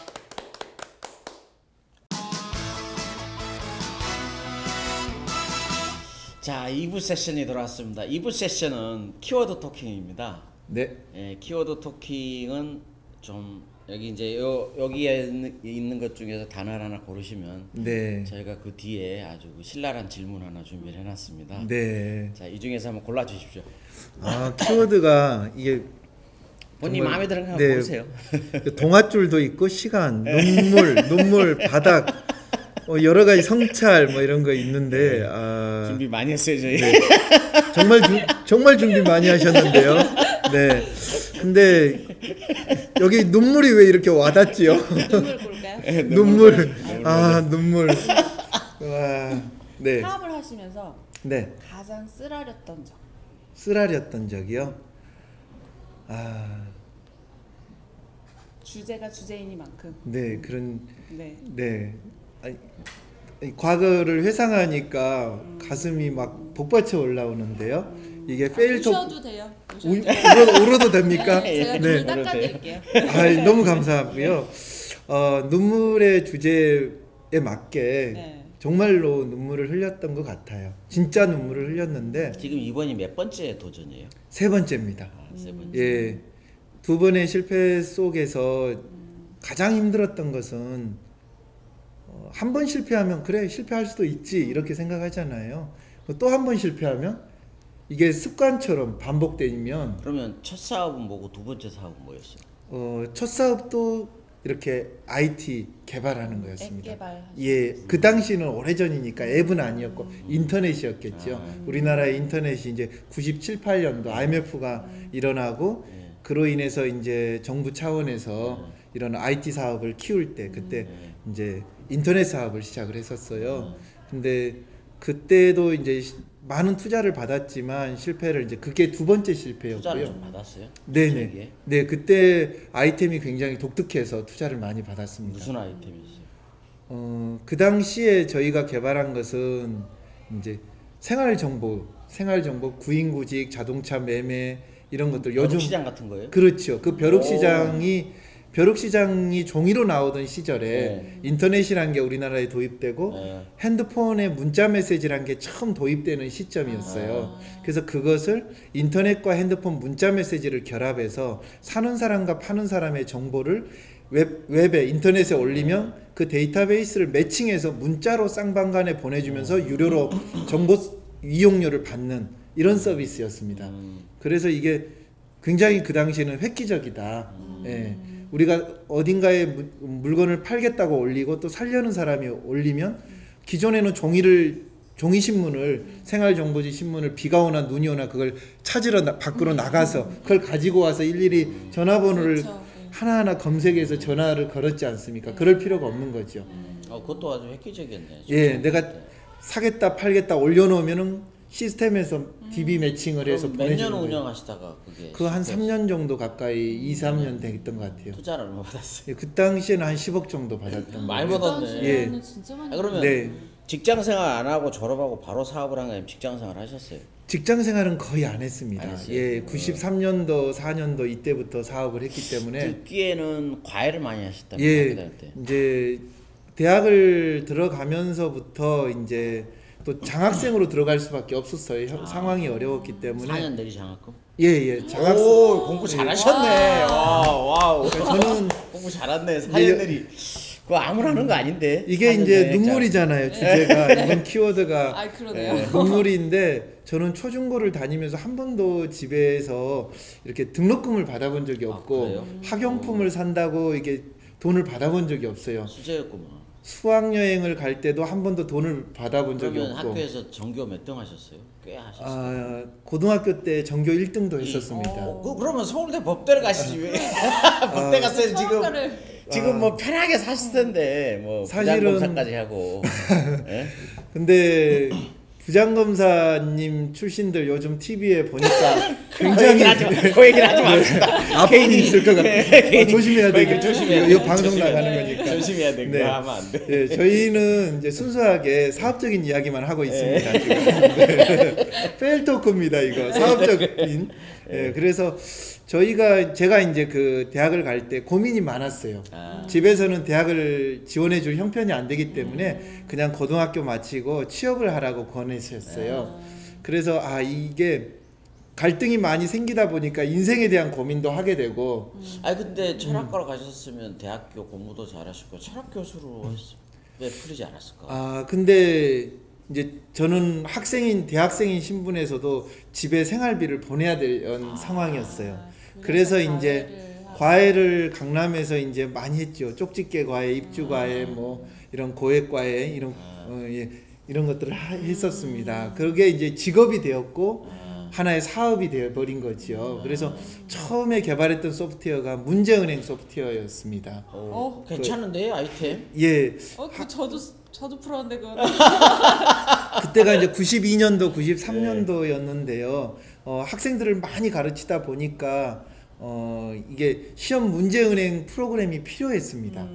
자 2부 세션이 돌아왔습니다. 2부 세션은 키워드 토킹입니다. 네. 키워드 토킹은 좀 여기 이제 여기에 있는 것 중에서 단어를 하나 고르시면 네. 저희가 그 뒤에 아주 신랄한 질문 하나 준비를 해놨습니다. 네. 자, 이 중에서 한번 골라 주십시오. 아, 키워드가 이게 본인 정말- 마음에 드는 거 네. 고르세요. 동아줄도 있고 시간, 눈물, 바닥, 여러 가지 성찰 뭐 이런 거 있는데 아, 준비 많이 했어요 저희. 네. 정말 준비 많이 하셨는데요. 네. 근데 여기 눈물이 왜 이렇게 와닿지요? 눈물 고를까요? 눈물. 아, 눈물. 와. 네. 사업을 하시면서 네. 가장 쓰라렸던 적. 쓰라렸던 적이요. 아, 주제가 주제이니만큼. 네. 그런 네. 네. 아니, 과거를 회상하니까 가슴이 막 복받쳐 올라오는데요. 이게 페일토 우셔도 돼요. 울어도 됩니까? 제가 네. 눈을 닦아드릴게요. 아, 너무 감사하고요. 눈물의 주제에 맞게 네. 정말로 눈물을 흘렸던 것 같아요. 진짜 눈물을 흘렸는데 지금 이번이 몇 번째 도전이에요? 3번째입니다. 아, 세 번째. 예, 2번의 실패 속에서 가장 힘들었던 것은 한 번 실패하면 그래 실패할 수도 있지 이렇게 생각하잖아요. 또 한 번 실패하면 이게 습관처럼 반복되면 그러면 첫 사업은 뭐고 두 번째 사업은 뭐였어요? 첫 사업도 이렇게 IT 개발하는 거였습니다. 앱 개발. 예, 그 당시는 오래전이니까 앱은 아니었고 인터넷이었겠죠. 우리나라의 인터넷이 이제 97, 8년도 IMF가 일어나고 그로 인해서 이제 정부 차원에서 이런 IT 사업을 키울 때 그때 이제 인터넷 사업을 시작을 했었어요. 근데 그때도 이제 많은 투자를 받았지만 실패를 이제 그게 2번째 투자를 실패였고요. 좀 받았어요? 네네. 투자기에? 네, 그때 아이템이 굉장히 독특해서 투자를 많이 받았습니다. 무슨 아이템이었어요? 그 당시에 저희가 개발한 것은 이제 생활정보, 구인구직, 자동차 매매 이런 것들 요즘 시장 같은 거예요? 그렇죠. 그 벼룩시장이 종이로 나오던 시절에 인터넷이라는 게 우리나라에 도입되고 핸드폰에 문자 메시지라는 게 처음 도입되는 시점이었어요. 그래서 그것을 인터넷과 핸드폰 문자 메시지를 결합해서 사는 사람과 파는 사람의 정보를 웹에 인터넷에 올리면 그 데이터베이스를 매칭해서 문자로 쌍방간에 보내주면서 유료로 정보 이용료를 받는 이런 서비스였습니다. 그래서 이게 굉장히 그 당시에는 획기적이다. 예. 우리가 어딘가에 물건을 팔겠다고 올리고 또 살려는 사람이 올리면 기존에는 종이 신문을 생활정보지 신문을 비가 오나 눈이 오나 그걸 찾으러 밖으로 나가서 그걸 가지고 와서 일일이 전화번호를 그렇죠. 하나하나 검색해서 전화를 걸었지 않습니까? 그럴 필요가 없는 거죠. 그것도 아주 획기적이었네. 예, 내가 사겠다 팔겠다 올려놓으면은 시스템에서 DB 매칭을 해서 몇 년 보내주는 거예요. 운영하시다가 그게 그거 한 실패했어요? 3년 정도 가까이 2, 3년 됐던 것 같아요. 투자를 얼마 받았어요? 예, 그 당시에는 한 10억 정도 받았던 많이 거예요. 받았네. 예. 진짜 많이. 그러면 네. 직장 생활 안 하고 졸업하고 바로 사업을 한 거예요? 직장 생활 하셨어요? 직장 생활은 거의 안 했습니다. 안 했어요? 예, 93년도, 4년도 이때부터 사업을 했기 때문에 듣기에는 과외를 많이 하셨다면 예, 학교 다닐 때. 이제 대학을 들어가면서부터 이제 또 장학생으로 들어갈 수밖에 없었어요. 상황이 어려웠기 때문에 4년 내리 장학금? 예, 장학생 오, 공부 잘하셨네. 와우. 저는 공부 잘했네. 4년 이게- 내리. 그거 아무나 하는 거 아닌데. 이게 4년 이제 내리 눈물이잖아요. 주제가 이번 키워드가 아, 그러네요. 눈물인데 저는 초중고를 다니면서 한 번도 집에서 이렇게 등록금을 받아본 적이 없고 그래요? 학용품을 산다고 이게 돈을 받아본 적이 없어요. 수제였구만. 수학여행을 갈 때도 한 번도 돈을 받아본 적이 그러면 없고 학교에서 전교 몇 등 하셨어요? 꽤 하셨어요. 고등학교 때 전교 1등도 했었습니다. 그러면 서울대 법대를 가시지 왜? 법대 갔어요 지금. 처음가를 지금 뭐 편하게 사실 텐데 뭐 사실은- 부장검사까지 하고. 예? 근데 부장검사님 출신들 요즘 TV에 보니까 그 얘기를 하지 마. 그 얘기를 하지 마. 아픔이 있을 것 같아요. 조심해야 되겠죠. 조심해야 이거 돼. 방송 조심해야 나가는 돼. 거니까. 조심해야 돼. 네. 그거 하면 안 돼. 예, 저희는 이제 순수하게 사업적인 이야기만 하고 있습니다. 지금. 네. 페일토크입니다, 이거. 사업적인. 예, 그래서 제가 이제 그 대학을 갈 때 고민이 많았어요. 집에서는 대학을 지원해줄 형편이 안 되기 때문에 그냥 고등학교 마치고 취업을 하라고 권했었어요. 그래서 이게 갈등이 많이 생기다 보니까 인생에 대한 고민도 하게 되고 아니 근데 철학과로 가셨으면 대학교 공부도 잘하셨고 철학 교수로 왜 풀리지 않았을까? 아 근데 이제 저는 대학생인 신분에서도 집에 생활비를 보내야 되는 상황이었어요. 그래서 이제 과외를 강남에서 이제 많이 했죠. 쪽집게 과외, 입주 과외, 뭐 이런 고액 과외 이런 것들을 했었습니다. 그게 이제 직업이 되었고 하나의 사업이 되어버린 거지요. 그래서 처음에 개발했던 소프트웨어가 문제은행 소프트웨어였습니다. 괜찮은데 아이템? 예, 그 저도 풀었는데 그거. 그때가 이제 92년도, 93년도였는데요. 학생들을 많이 가르치다 보니까 이게 시험 문제은행 프로그램이 필요했습니다.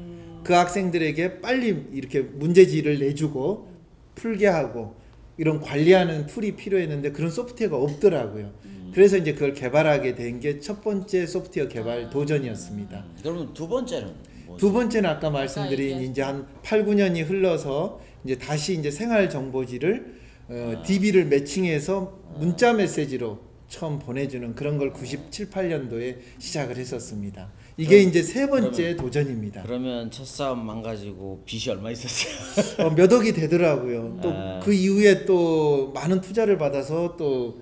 그 학생들에게 빨리 이렇게 문제지를 내주고 풀게 하고 이런 관리하는 툴이 필요했는데 그런 소프트웨어가 없더라고요. 그래서 이제 그걸 개발하게 된 게 첫 번째 소프트웨어 개발 도전이었습니다. 그러면 두 번째는 뭐죠? 두 번째는 아까 말씀드린 이제 한 8, 9년이 흘러서 이제 다시 이제 생활 정보지를 DB를 매칭해서 문자 메시지로 처음 보내주는 그런 걸 97, 8년도에 시작을 했었습니다. 이게 이제 세 번째 도전입니다. 그러면 첫 싸움 망가지고 빚이 얼마 있었어요? 몇 억이 되더라고요. 또 그 이후에 또 많은 투자를 받아서 또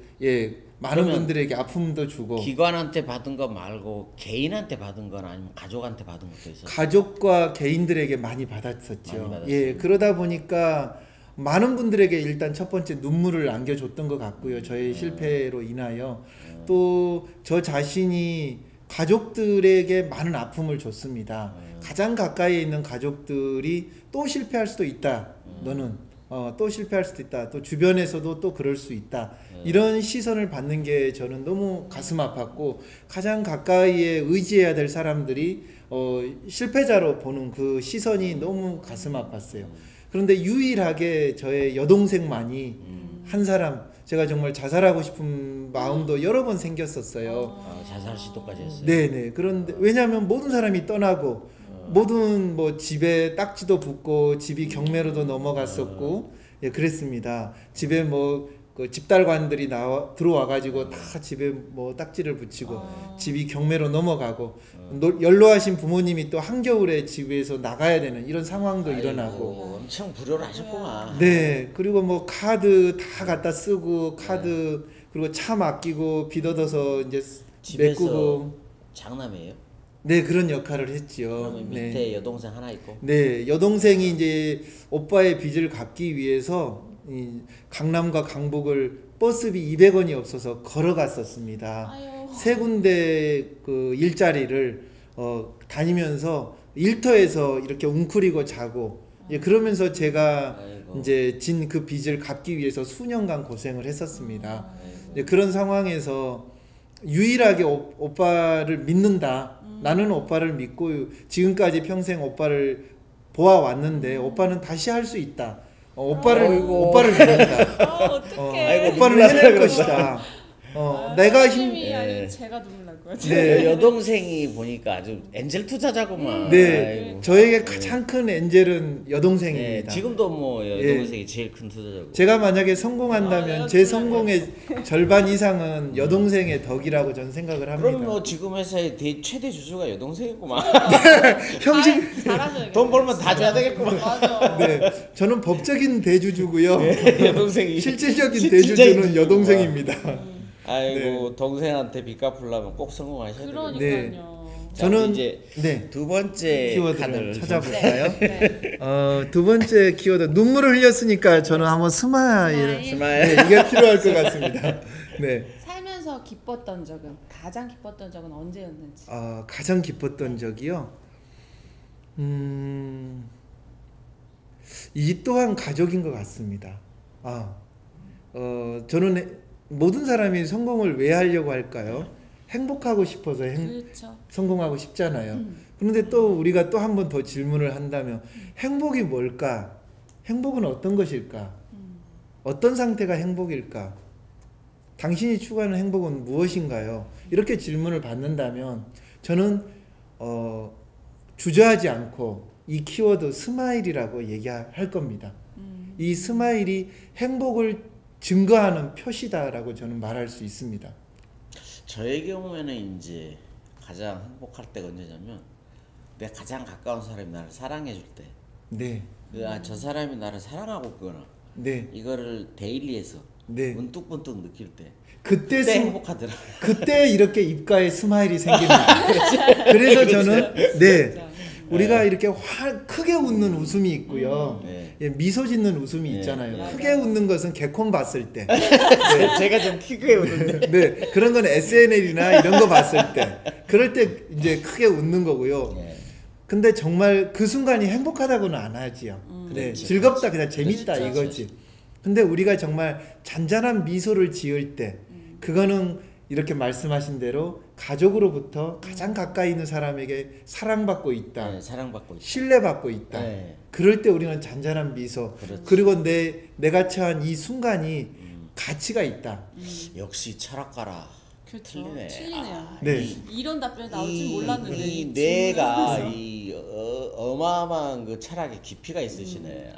많은 분들에게 아픔도 주고. 기관한테 받은 거 말고 개인한테 받은 거나 아니면 가족한테 받은 것도 있었어요? 가족과 개인들에게 많이 받았었죠. 많이 받았어요. 예, 그러다 보니까 많은 분들에게 일단 첫 번째 눈물을 안겨줬던 것 같고요. 저의 실패로 인하여 또 저 자신이 가족들에게 많은 아픔을 줬습니다. 가장 가까이에 있는 가족들이 또 실패할 수도 있다. 너는 또 실패할 수도 있다. 또 주변에서도 또 그럴 수 있다. 이런 시선을 받는 게 저는 너무 가슴 아팠고 가장 가까이에 의지해야 될 사람들이 실패자로 보는 그 시선이 너무 가슴 아팠어요. 그런데 유일하게 저의 여동생만이 한 사람, 제가 정말 자살하고 싶은 마음도 여러 번 생겼었어요. 자살 시도까지 했어요? 네네. 그런데 왜냐하면 모든 사람이 떠나고 모든 뭐 집에 딱지도 붙고 집이 경매로도 넘어갔었고 그랬습니다. 집에 뭐 그 집달관들이 들어와가지고 다 집에 뭐 딱지를 붙이고 집이 경매로 넘어가고 연로하신 부모님이 또 한겨울에 집에서 나가야 되는 이런 상황도 일어나고 엄청 불효를 하셨구만. 네. 그리고 뭐 카드 다 갖다 쓰고 카드 그리고 차 맡기고 빚 얻어서 이제 집에서 메꾸고 장남이에요? 네, 그런 역할을 했지요. 그러면 밑에 여동생 하나 있고? 네, 여동생이 이제 오빠의 빚을 갚기 위해서 이 강남과 강북을 버스비 200원이 없어서 걸어갔었습니다. 세 군데 그 일자리를 다니면서 일터에서 이렇게 웅크리고 자고 그러면서 제가 이제 진 그 빚을 갚기 위해서 수년간 고생을 했었습니다. 그런 상황에서 유일하게 오빠를 믿는다. 나는 오빠를 믿고 지금까지 평생 오빠를 보아왔는데 오빠는 다시 할 수 있다. 오빠를 믿는다. 어떡해. 오빠는 해낼 것이다. 내가 아니 제가 눈물 날 거야. 네. 여동생이 보니까 아주 엔젤 투자자구만. 네, 아이고. 저에게 가장 큰 엔젤은 네, 여동생입니다. 지금도 뭐 여동생이 제일 큰 투자자고. 제가 만약에 성공한다면 제 성공의 절반 이상은 여동생의 덕이라고 저는 생각을 합니다. 그럼 뭐 지금 회사의 최대 주주가 여동생이구만. 형식 잘하셔야겠다. 돈 벌면 다 줘야 되겠구만. 맞아. 네, 저는 법적인 대주주고요. 여동생이. 실질적인 대주주는 여동생입니다. 아이고 동생한테 빚 갚으려면 꼭 성공하셔야 돼요. 그러니까요. 저는 이제 네. 두 번째 키워드를 카드를 찾아볼까요? 네. 두 번째 키워드 눈물을 흘렸으니까 저는 한번 스마일 스마일. 네, 이게 필요할 것 같습니다. 네. 살면서 기뻤던 적은 가장 기뻤던 적은 언제였는지. 가장 기뻤던 적이요. 이 또한 가족인 것 같습니다. 저는 모든 사람이 성공을 왜 하려고 할까요? 행복하고 싶어서 그렇죠. 성공하고 싶잖아요. 그런데 또 우리가 또 한 번 더 질문을 한다면 행복이 뭘까? 행복은 어떤 것일까? 어떤 상태가 행복일까? 당신이 추구하는 행복은 무엇인가요? 이렇게 질문을 받는다면 저는 주저하지 않고 이 키워드 스마일이라고 얘기할 겁니다. 이 스마일이 행복을 증거하는 표시다라고 저는 말할 수 있습니다. 저의 경우에는 이제 가장 행복할 때가 언제냐면 내 가장 가까운 사람이 나를 사랑해 줄 때. 네. 저 사람이 나를 사랑하고 있거나 네. 이거를 데일리에서 네. 문득문득 느낄 때 그때 그때 행복하더라. 그때 이렇게 입가에 스마일이 생깁니다. 그래서 저는 네. 우리가 이렇게 크게 웃는 웃음이 있고요. 네. 예, 미소 짓는 웃음이 네. 있잖아요. 네. 크게 웃는 것은 개콘 봤을 때. 제가 좀 크게 웃는데. 네. 그런 건 SNL이나 이런 거 봤을 때. 그럴 때 이제 크게 웃는 거고요. 네. 근데 정말 그 순간이 행복하다고는 안 하지요. 네. 그렇지, 즐겁다, 그냥 재밌다 그렇지, 이거지. 근데 우리가 정말 잔잔한 미소를 지을 때 그거는 이렇게 말씀하신 대로 가족으로부터 가장 가까이 있는 사람에게 사랑받고 있다. 네, 사랑받고 있다. 신뢰받고 있다. 네. 그럴 때 우리는 잔잔한 미소. 그렇지. 그리고 내가 처한 이 순간이 가치가 있다. 역시 철학가라. 그렇죠. 틀리네. 틀리네요. 네. 이런 답변이 나올 줄 몰랐는데 이 질문을 뇌가 하면서. 이 어마어마한 그 철학의 깊이가 있으시네.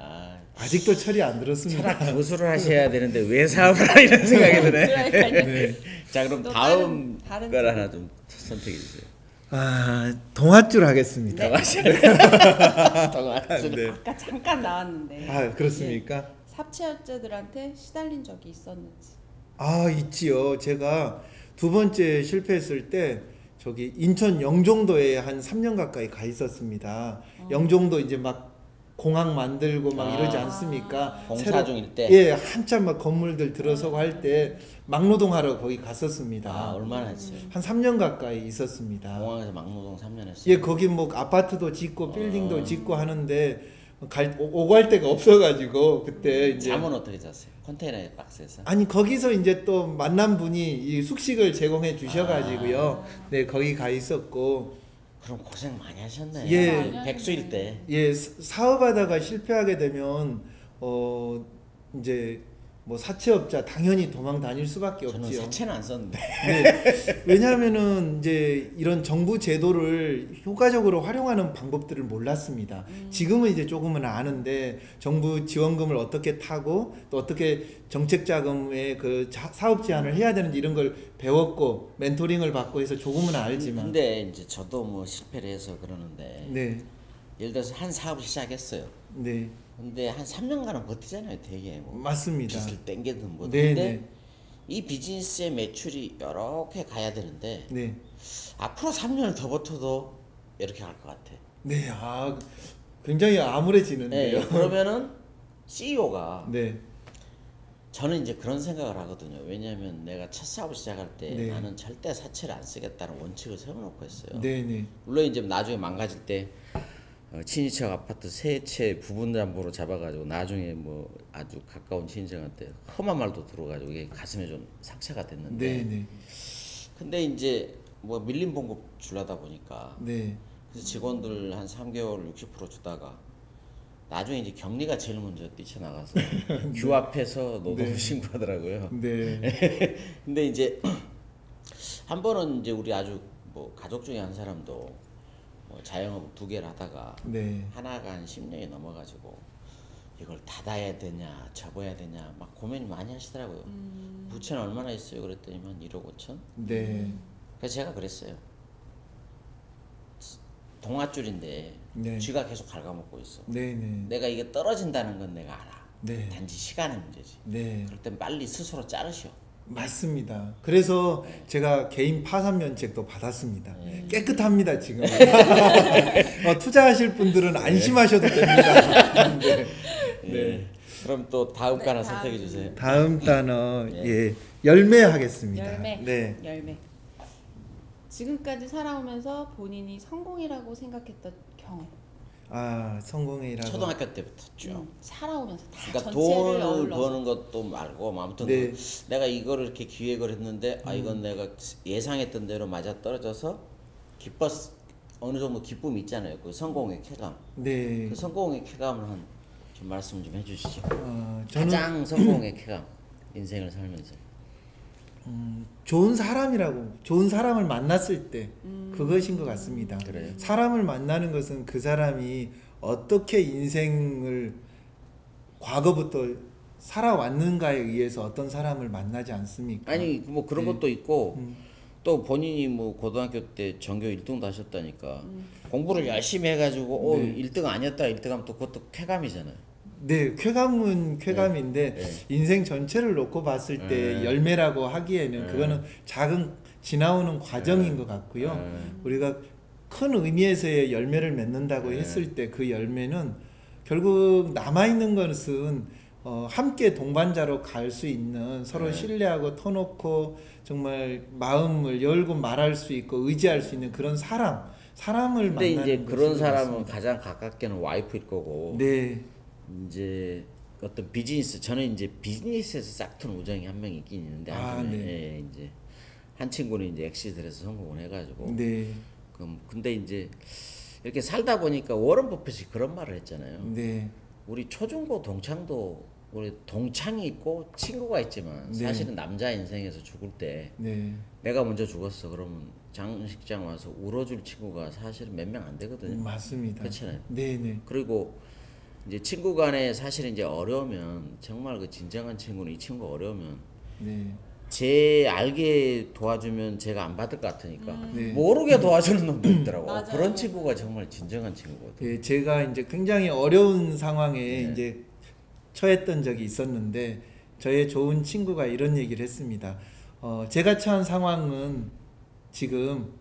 아직도 철이 안 들었습니다. 철학 교수를 하셔야 되는데 왜 사업을 하나 이런 생각이 드네. 그러니까요. 자 그럼 또 다음 다른 걸 쪽. 하나 좀 선택해 주세요. 동아줄 하겠습니다. 동아줄. 네. 아까 잠깐 나왔는데 아, 그렇습니까? 삽체업자들한테 시달린 적이 있었는지. 아, 있지요. 제가 두 번째 실패했을 때 저기 인천 영종도에 한 3년 가까이 가 있었습니다. 영종도 이제 막 공항 만들고 막 이러지 않습니까? 공사 중일 때? 예, 한참 막 건물들 들어서고 할 때 막노동하러 거기 갔었습니다. 얼마나 했어요? 한 3년 가까이 있었습니다. 공항에서 막노동 3년 했어요. 예, 거기 뭐 아파트도 짓고 빌딩도 짓고 하는데 오고 갈 데가 없어가지고 그때 이제 잠은 어떻게 잤어요? 컨테이너 박스에서? 아니 거기서 이제 또 만난 분이 이 숙식을 제공해 주셔가지고요. 네, 거기 가 있었고 그럼 고생 많이 하셨네. 예. 백수일 때. 예, 사업하다가 실패하게 되면 이제 뭐 사채업자 당연히 도망 다닐 수밖에 저는 없지요. 사채는 안 썼는데. 네. 왜냐하면은 이제 이런 정부 제도를 효과적으로 활용하는 방법들을 몰랐습니다. 지금은 이제 조금은 아는데 정부 지원금을 어떻게 타고 또 어떻게 정책 자금에 그 사업 제안을 해야 되는지 이런 걸 배웠고 멘토링을 받고 해서 조금은 알지만. 근데 이제 저도 뭐 실패를 해서 그러는데 네, 예를 들어서 한 사업을 시작했어요. 네, 근데 한 3년간은 버티잖아요, 되게. 뭐 맞습니다. 빚을 땡기든 뭐든. 네, 근데 네. 이 비즈니스의 매출이 이렇게 가야 되는데 네, 앞으로 3년을 더 버텨도 이렇게 갈 것 같아. 네, 굉장히 암울해지는데요. 네, 그러면은 CEO가 네, 저는 이제 그런 생각을 하거든요. 왜냐하면 내가 첫 사업을 시작할 때 네. 나는 절대 사채를 안 쓰겠다는 원칙을 세워놓고 했어요. 네, 네, 물론 이제 나중에 망가질 때 친인척 아파트 세 채 부분 담보로 잡아가지고 나중에 뭐 아주 가까운 친인척한테 험한 말도 들어가지고 이게 가슴에 좀 상처가 됐는데. 네, 네, 근데 이제 뭐 밀린 봉급 주려다 보니까 네, 그래서 직원들 한 3개월 60% 주다가 나중에 이제 격리가 제일 먼저 뛰쳐나가서 규합해서 노동 신고하더라고요. 네, 근데 이제 한 번은 이제 우리 아주 뭐 가족 중에 한 사람도 뭐 자영업 2개를 하다가 네. 하나가 한 10년이 넘어가지고 이걸 닫아야 되냐 접어야 되냐 막 고민이 많이 하시더라고요. 부채는 얼마나 있어요? 그랬더니 한 1억 5천? 네, 그래서 제가 그랬어요. 동아줄인데 네. 쥐가 계속 갉아먹고 있어. 네, 네, 내가 이게 떨어진다는 건 내가 알아. 네. 단지 시간의 문제지. 네, 그럴 땐 빨리 스스로 자르셔. 맞습니다. 그래서 제가 개인 파산 면책도 받았습니다. 네. 깨끗합니다 지금. 투자하실 분들은 안심하셔도 됩니다. 네. 네. 그럼 또 다음 거 하나 다음. 선택해 주세요. 다음 단어 열매 하겠습니다. 열매. 네. 열매. 지금까지 살아오면서 본인이 성공이라고 생각했던 경험. 성공이라고. 초등학교 때부터 쭉. 살아오면서 다 그러니까 전체를 돈을 어울러서. 버는 것도 말고 뭐 아무튼 네. 내가 이거를 이렇게 기획을 했는데 이건 내가 예상했던 대로 맞아 떨어져서 어느 정도 기쁨이 있잖아요. 그 성공의 쾌감. 네. 그 성공의 쾌감을 좀 말씀 좀 해주시죠. 저는 가장 성공의 쾌감 인생을 살면서. 좋은 사람을 만났을 때 그것인 것 같습니다. 그래요? 사람을 만나는 것은 그 사람이 어떻게 인생을 과거부터 살아왔는가에 의해서 어떤 사람을 만나지 않습니까? 아니 뭐 그런 네. 것도 있고 또 본인이 뭐 고등학교 때 전교 1등도 하셨다니까 공부를 열심히 해가지고 네. 1등 아니었다 1등 하면 또 그것도 쾌감이잖아요. 네, 쾌감은 쾌감인데 네. 인생 전체를 놓고 봤을 때 네. 열매라고 하기에는 네. 그거는 작은 지나오는 과정인 것 같고요. 네. 우리가 큰 의미에서의 열매를 맺는다고 했을 때 그 열매는 결국 남아있는 것은 함께 동반자로 갈 수 있는 서로 신뢰하고 터놓고 정말 마음을 열고 말할 수 있고 의지할 수 있는 그런 사람을 근데 만나는 이제 그런 것인 것 사람은 같습니다. 가장 가깝게는 와이프일 거고 네, 이제 어떤 비즈니스 저는 이제 비즈니스에서 싹튼 우정이 한 명 있긴 있는데 한편에 예, 이제 한 친구는 이제 엑시트를 해서 성공을 해가지고 네, 그럼 근데 이제 이렇게 살다 보니까 워런 버핏이 그런 말을 했잖아요. 네, 우리 초중고 동창도 우리 동창이 있고 친구가 있지만 네. 사실은 남자 인생에서 죽을 때 네, 내가 먼저 죽었어 그러면 장식장 와서 울어줄 친구가 사실은 몇 명 안 되거든요. 맞습니다. 그렇잖아요. 네, 네, 그리고 이제 친구 간에 사실은 이제 어려우면 정말 그 진정한 친구는 이 친구가 어려우면 네. 제 알게 도와주면 제가 안 받을 것 같으니까 네. 모르게 도와주는 놈도 있더라고. 맞아요. 그런 친구가 정말 진정한 친구거든. 예, 제가 이제 굉장히 어려운 상황에 네. 이제 처했던 적이 있었는데 저의 좋은 친구가 이런 얘기를 했습니다. 제가 처한 상황은 지금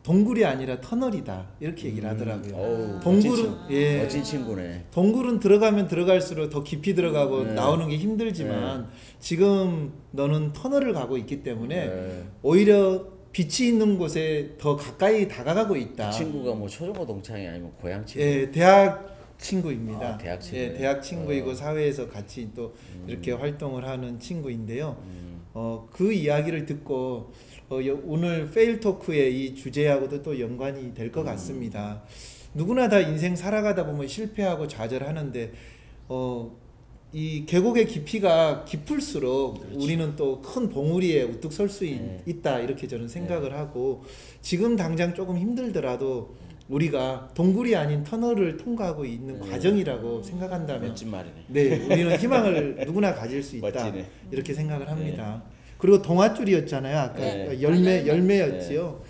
동굴이 아니라 터널이다 이렇게 얘기를 하더라고요. 어우, 동굴은 예, 멋진 친구네. 동굴은 들어가면 들어갈수록 더 깊이 들어가고 네. 나오는 게 힘들지만 지금 너는 터널을 가고 있기 때문에 네. 오히려 빛이 있는 곳에 더 가까이 다가가고 있다. 친구가 뭐 초중고 동창이 아니면 고향 친구. 예, 대학 친구입니다. 아, 대학 친구네. 예, 대학 친구이고 사회에서 같이 또 이렇게 활동을 하는 친구인데요. 그 이야기를 듣고 오늘 페일 토크의 이 주제하고도 또 연관이 될 것 같습니다. 누구나 다 인생 살아가다 보면 실패하고 좌절하는데 이 계곡의 깊이가 깊을수록 우리는 또 큰 봉우리에 우뚝 설 수 있다 이렇게 저는 생각을 하고 지금 당장 조금 힘들더라도 우리가 동굴이 아닌 터널을 통과하고 있는 과정이라고 생각한다면 멋진 말이네. 네, 우리는 희망을 누구나 가질 수 있다 멋지네. 이렇게 생각을 합니다. 그리고 동아줄이었잖아요. 아까 네. 열매였지요.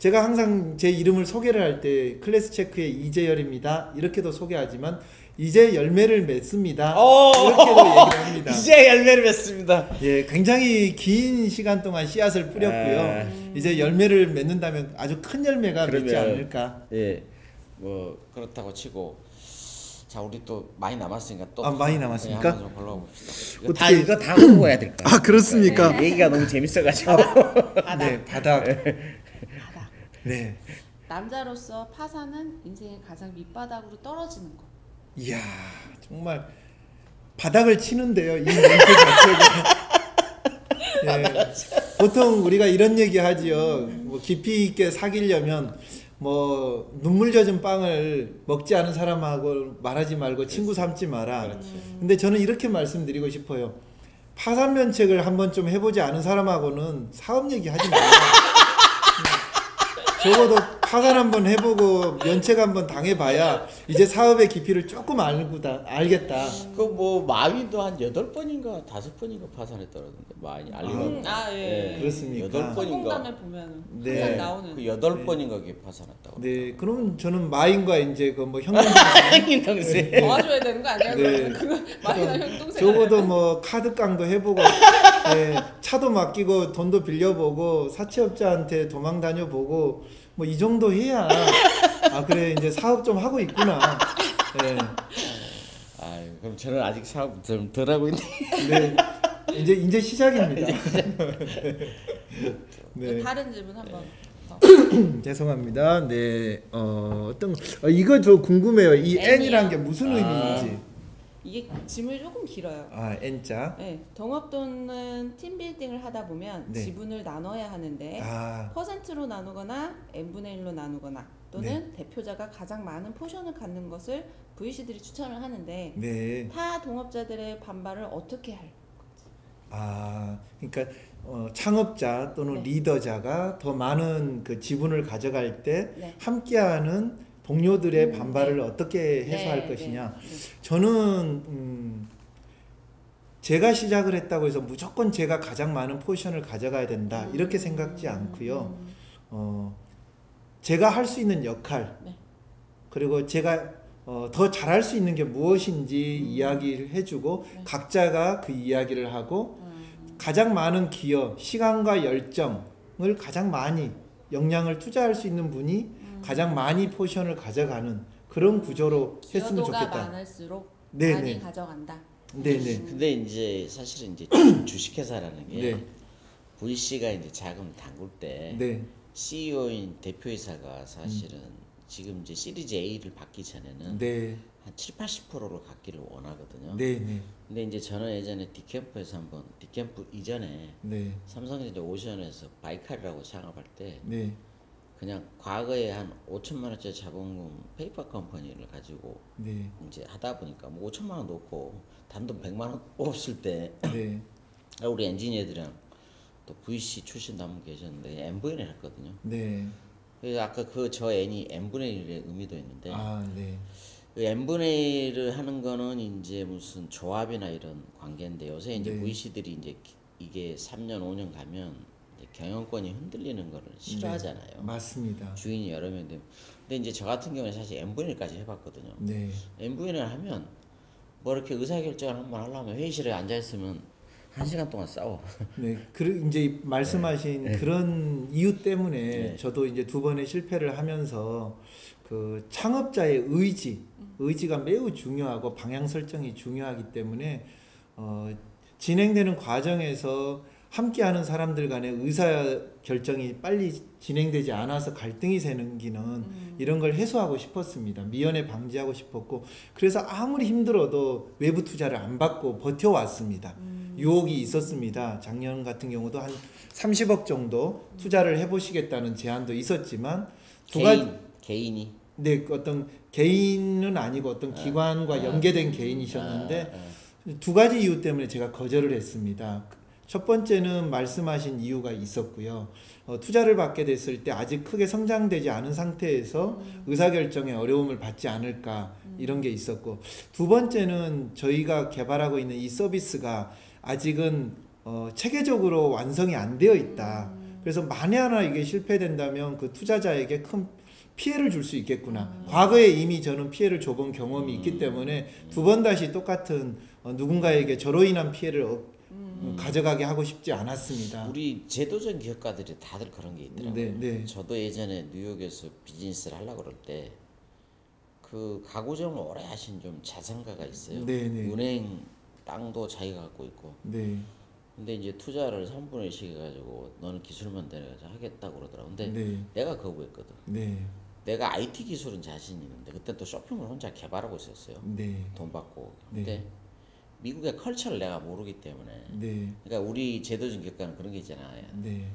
제가 항상 제 이름을 소개를 할 때 클래스 체크의 이재열입니다. 이렇게도 소개하지만 이제 열매를 맺습니다. 이렇게도 얘기를 합니다. 이제 열매를 맺습니다. 예, 굉장히 긴 시간 동안 씨앗을 뿌렸고요. 이제 열매를 맺는다면 아주 큰 열매가 맺지 그러면- 않을까. 예, 뭐 그렇다고 치고 자 우리 또 많이 남았으니까 또 많이 남았습니까? 한번 좀 골라 봅시다. 어떻게- 이거 다 하고 해야 될까? 아, 그렇습니까? 얘기가 너무 재밌어가지고. 네, 바닥. 바닥. 네. 남자로서 파산은 인생의 가장 밑바닥으로 떨어지는 것. 이야, 정말 바닥을 치는데요. 이 멘트 자체가. 예, 보통 우리가 이런 얘기 하지요. 뭐 깊이 있게 사귀려면 뭐 눈물 젖은 빵을 먹지 않은 사람하고 말하지 말고 친구 삼지 마라. 근데 저는 이렇게 말씀드리고 싶어요. 파산 면책을 한번 좀 해보지 않은 사람하고는 사업 얘기 하지 말라. 적어도 파산 한번 해보고 면책 한번 당해봐야 이제 사업의 깊이를 조금 알겠다. 그 뭐 마윈도 한 8번인가 5번인가 파산했다던데 많이 알리가. 아, 예. 그렇습니까? 8번인가. 홍담에 보면 네. 항상 나오는. 그 8번인가 그게 파산했다고. 네, 그러면 저는 마인과 이제 그 뭐 형님 형님 동생. 도와줘야 되는 거 아니야? 네. 그거 마이나 형 동생. 적어도 뭐 카드깡도 해보고 네, 차도 맡기고 돈도 빌려보고 사채업자한테 도망 다녀보고 뭐 이 정도 해야 그래 이제 사업 좀 하고 있구나. 네, 아유, 그럼 저는 아직 사업 좀 덜 하고 있네. 네, 이제 시작입니다. 네. 다른 질문 한번. 죄송합니다. 네, 어떤 이거 저 궁금해요. 이 N이요? N이란 게 무슨 의미인지. 이게 질문이 조금 길어요. N자. 네, 동업 또는 팀빌딩을 하다 보면 네. 지분을 나눠야 하는데 퍼센트로 나누거나 n분의 1로 나누거나 또는 대표자가 가장 많은 포션을 갖는 것을 VC들이 추천을 하는데 네. 타 동업자들의 반발을 어떻게 할 건지. 그러니까 창업자 또는 네. 리더자가 더 많은 그 지분을 가져갈 때 네. 함께하는 동료들의 반발을 어떻게 해소할 네, 것이냐. 네, 네. 저는 제가 시작을 했다고 해서 무조건 제가 가장 많은 포지션을 가져가야 된다 이렇게 생각지 않고요. 제가 할 수 있는 역할 네. 그리고 제가 더 잘할 수 있는 게 무엇인지 이야기를 해주고 네. 각자가 그 이야기를 하고 가장 많은 기여, 시간과 열정을 가장 많이 영향을 투자할 수 있는 분이 가장 많이 포지션을 가져가는 그런 구조로 했으면 기여도가 좋겠다. 많을수록 네, 많이 네. 가져간다. 네네. 근데 이제 사실은 이제 주식회사라는 게 네. VC가 이제 자금을 담글 때 네. CEO인 대표이사가 사실은 지금 이제 시리즈 A를 받기 전에는 네. 한 7, 80%를 갖기를 원하거든요. 네네. 근데 이제 저는 예전에 디캠프에서 한번 디캠프 이전에 네. 삼성전자 오션에서 바이칼이라고 창업할 때 네. 그냥 과거에 한 5천만 원짜리 자본금 페이퍼 컴퍼니를 가지고 네. 이제 하다 보니까 뭐 5천만 원 넣고 단돈 100만 원 없을 때 네. 우리 엔지니어들이랑 또 VC 출신도 한 분 계셨는데 n분의 1 했거든요. 네. 그래서 아까 그 저 n이 n분의 1의 의미도 있는데 아, 네. 그 n분의 1을 하는 거는 이제 무슨 조합이나 이런 관계인데 요새 이제 네. VC들이 이제 이게 3년 5년 가면 이제 경영권이 흔들리는 거를 싫어하잖아요. 맞습니다. 주인이 여러 명 되면. 근데 이제 저 같은 경우는 사실 n분의 1까지 해봤거든요. 네. n분의 1을 하면 뭐 이렇게 의사결정을 한번 하려면 회의실에 앉아있으면 1시간 동안 싸워. 네, 이제 말씀하신 그런 이유 때문에 저도 이제 두 번의 실패를 하면서 그 창업자의 의지가 매우 중요하고 방향 설정이 중요하기 때문에 진행되는 과정에서 함께하는 사람들 간의 의사 결정이 빨리 진행되지 않아서 갈등이 생기는 이런 걸 해소하고 싶었습니다. 미연에 방지하고 싶었고 그래서 아무리 힘들어도 외부 투자를 안 받고 버텨왔습니다. 유혹이 있었습니다. 작년 같은 경우도 한 30억 정도 투자를 해보시겠다는 제안도 있었지만 개인이 네, 어떤 개인은 아니고 어떤 기관과 연계된 개인이셨는데 두 가지 이유 때문에 제가 거절을 했습니다. 첫 번째는 말씀하신 이유가 있었고요. 투자를 받게 됐을 때 아직 크게 성장되지 않은 상태에서 의사결정에 어려움을 받지 않을까 이런 게 있었고 두 번째는 저희가 개발하고 있는 이 서비스가 아직은 체계적으로 완성이 안 되어 있다. 그래서 만에 하나 이게 실패된다면 그 투자자에게 큰 피해를 줄 수 있겠구나. 과거에 이미 저는 피해를 줘본 경험이 있기 때문에 두 번 다시 똑같은 누군가에게 저로 인한 피해를 가져가게 하고 싶지 않았습니다. 우리 제도적 기업가들이 다들 그런 게 있더라고요. 네, 네. 저도 예전에 뉴욕에서 비즈니스를 하려고 그럴 때 그 가구점을 오래 하신 좀 자산가가 있어요. 네, 네. 은행 땅도 자기가 갖고 있고. 네. 근데 이제 투자를 3분의 1씩 해가지고 너는 기술만 내려가서 하겠다고 그러더라고. 근데 네. 내가 거부했거든. 네. 내가 IT 기술은 자신 있는데 그때 또 쇼핑을 혼자 개발하고 있었어요. 네. 돈 받고. 네. 근데 미국의 컬처를 내가 모르기 때문에. 네. 그러니까 우리 제도적 기업가는 그런 게 있잖아요. 네.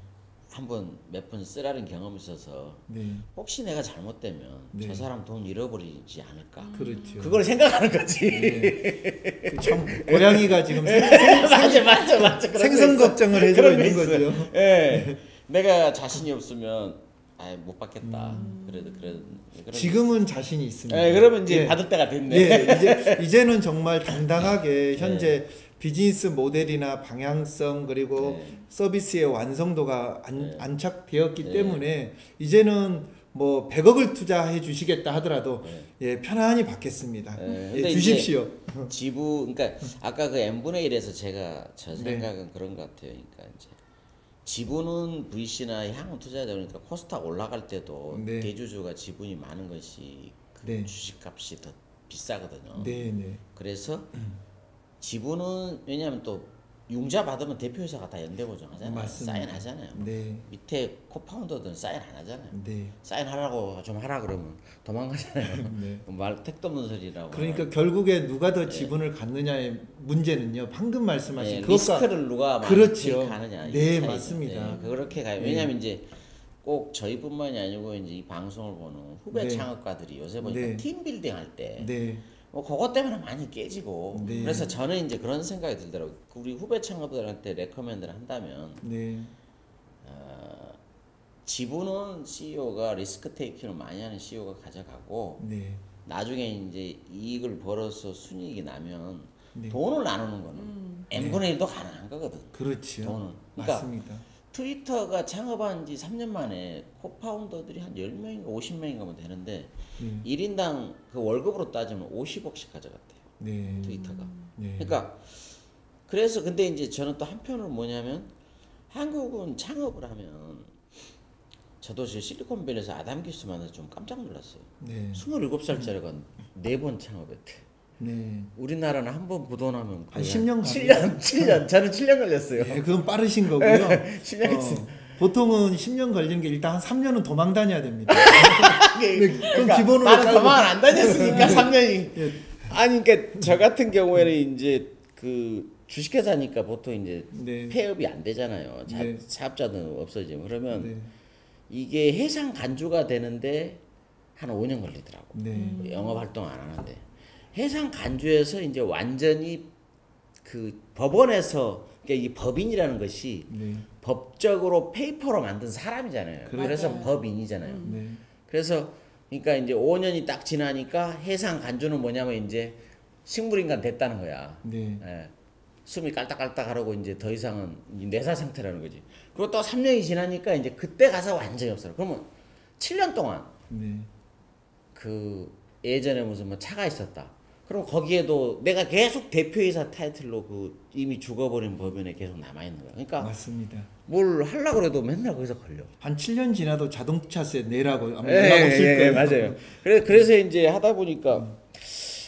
한번 몇 번 쓰라는 경험이 있어서 네. 혹시 내가 잘못되면 네. 저 사람 돈 잃어버리지 않을까. 그렇죠. 그걸 생각하는 거지. 네. 참 고양이가 지금 맞아. 생선 걱정을 해주고 그런 거 있는 있어요. 거죠. 예. 내가 자신이 없으면 못 받겠다. 그래도 그런 지금은 자신이 있습니다. 예, 그러면 이제 예. 받을 때가 됐네. 예, 이제는 정말 당당하게 현재 비즈니스 모델이나 방향성 그리고 서비스의 완성도가 안착되었기 때문에 이제는 뭐 100억을 투자해 주시겠다 하더라도 예, 편안히 받겠습니다. 근데 주십시오. 지분 그러니까 아까 그 n분의 1에서 제가 저 생각은 그런 것 같아요. 그러니까 이제 지분은 VC나 향후 투자자 그러니까 코스닥 올라갈 때도 대주주가 지분이 많은 것이 그 주식값이 더 비싸거든요. 네. 그래서 지분은 왜냐하면 또 융자 받으면 대표이사가 다 연대보증하잖아요. 맞습니다. 사인하잖아요. 네. 밑에 코파운더들은 사인 안 하잖아요. 네. 사인하라고 좀 하라 그러면 도망가잖아요. 네. 말 택도 없는 소리라고. 그러니까 결국에 누가 더 지분을 갖느냐의 문제는요. 방금 말씀하신 그것과 리스크를 누가 많이 그렇죠. 하느냐. 네, 맞습니다. 그렇게 가요. 왜냐하면 이제 꼭 저희뿐만이 아니고 이제 이 방송을 보는 후배 창업가들이 요새 보니까 팀빌딩 할 때. 뭐 그것 때문에 많이 깨지고 그래서 저는 이제 그런 생각이 들더라고요. 우리 후배 창업자들한테 레커멘드를 한다면 지분은 CEO가 리스크 테이킹을 많이 하는 CEO가 가져가고 나중에 이제 이익을 벌어서 순이익이 나면 돈을 나누는 거는 3분의 1도 가능한 거거든. 그렇죠. 돈은. 그러니까 맞습니다. 트위터가 창업한 지 3년 만에 코파운더들이 한 10명인가 50명인가면 되는데 1인당 그 월급으로 따지면 50억씩 가져갔대요. 네. 트위터가. 네. 그러니까 그래서 근데 이제 저는 또 한편으로 뭐냐면 한국은 창업을 하면 저도 실리콘밸리에서 아담 기수 만나서 좀 깜짝 놀랐어요. 네. 27살짜리가 4번 창업했대. 네. 우리나라는 한 번 부도나면 한 10년 7년 저는 7년 걸렸어요. 네, 그건 빠르신 거고요. 10년 보통은 10년 걸리는 게 일단 한 3년은 도망 다녀야 됩니다. 네, 그럼 그러니까 기본으로 나는 도망을 안 다녔으니까 3년이. 예. 아니 그러니까 저 같은 경우에는 이제 그 주식회사니까 보통 이제 네. 폐업이 안 되잖아요. 네. 사업자는 없어지면 그러면 네. 이게 해상 간주가 되는데 한 5년 걸리더라고. 네. 영업 활동 안 하는데 해상 간주에서 이제 완전히 그 법원에서 그러니까 이 법인이라는 것이 네. 법적으로 페이퍼로 만든 사람이잖아요. 그래서 맞아요. 법인이잖아요. 네. 그래서 그러니까 이제 5년이 딱 지나니까 해상 간주는 뭐냐면 이제 식물인간 됐다는 거야. 네. 예. 숨이 깔딱깔딱하라고 이제 더 이상은 뇌사 상태라는 거지. 그리고 또 3년이 지나니까 이제 그때 가서 완전히 없어요. 그러면 7년 동안 네. 그 예전에 무슨 뭐 차가 있었다. 그럼 거기에도 내가 계속 대표이사 타이틀로 그 이미 죽어버린 법인에 계속 남아 있는 거야. 그러니까 맞습니다. 뭘 하려고 그래도 맨날 거기서 걸려. 한 7년 지나도 자동차세 내라고 아마 연락 오실 거예요. 맞아요. 그래서 이제 하다 보니까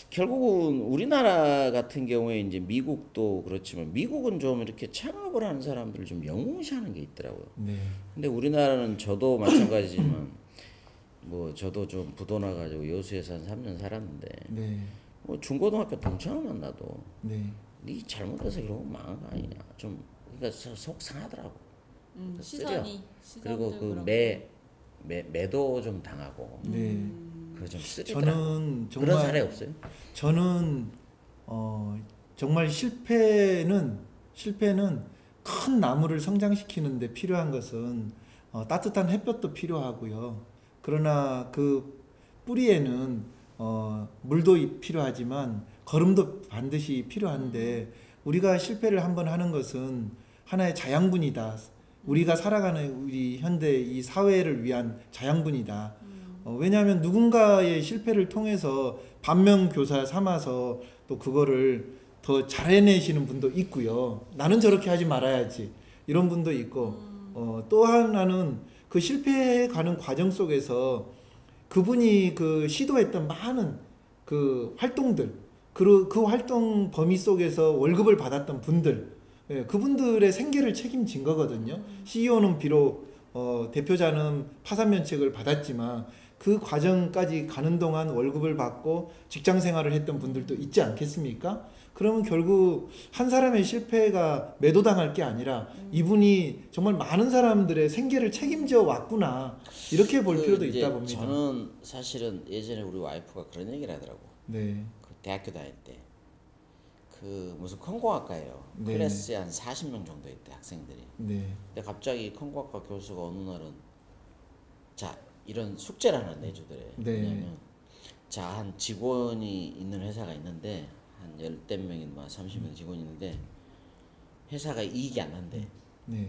결국은 우리나라 같은 경우에 이제 미국도 그렇지만 미국은 좀 이렇게 창업을 하는 사람들을 좀 영웅시하는 게 있더라고요. 네. 근데 우리나라는 저도 마찬가지지만 뭐 저도 좀 부도 나가지고 여수에서 한 3년 살았는데 네. 뭐 중고등학교 동창을 만나도 네. 네 잘못해서 이러고 망한 거 아니냐 좀 그러니까 속상하더라고. 시선이 그리고 시선도 그 그렇고. 매도 좀 당하고 네. 그거 좀 쓰리더라고. 저는 그런 정말 사례 없어요? 저는 정말 실패는 큰 나무를 성장시키는데 필요한 것은 따뜻한 햇볕도 필요하고요. 그러나 그 뿌리에는 물도 필요하지만 거름도 반드시 필요한데 우리가 실패를 한번 하는 것은 하나의 자양분이다. 우리가 살아가는 우리 현대 이 사회를 위한 자양분이다. 왜냐하면 누군가의 실패를 통해서 반면교사 삼아서 또 그거를 더 잘해내시는 분도 있고요. 나는 저렇게 하지 말아야지 이런 분도 있고 또 하나는 그 실패해가는 과정 속에서 그분이 그 시도했던 많은 그 활동들 그 활동 범위 속에서 월급을 받았던 분들 그분들의 생계를 책임진 거거든요. CEO는 비록 대표자는 파산면책을 받았지만 그 과정까지 가는 동안 월급을 받고 직장 생활을 했던 분들도 있지 않겠습니까? 그러면 결국 한 사람의 실패가 매도당할 게 아니라 이분이 정말 많은 사람들의 생계를 책임져 왔구나 이렇게 볼 필요도 있다 봅니다. 저는 사실은 예전에 우리 와이프가 그런 얘기를 하더라고. 네. 그 대학교 다닐 때 그 무슨 컴공학과예요. 네. 클래스에 한 40명 정도 있대 학생들이. 네. 근데 갑자기 컴공학과 교수가 어느 날은 자 이런 숙제를 하나 내주더래. 네. 왜냐면 자 한 직원이 있는 회사가 있는데 한 10명, 30명 직원이 있는데 회사가 이익이 안 난대. 네.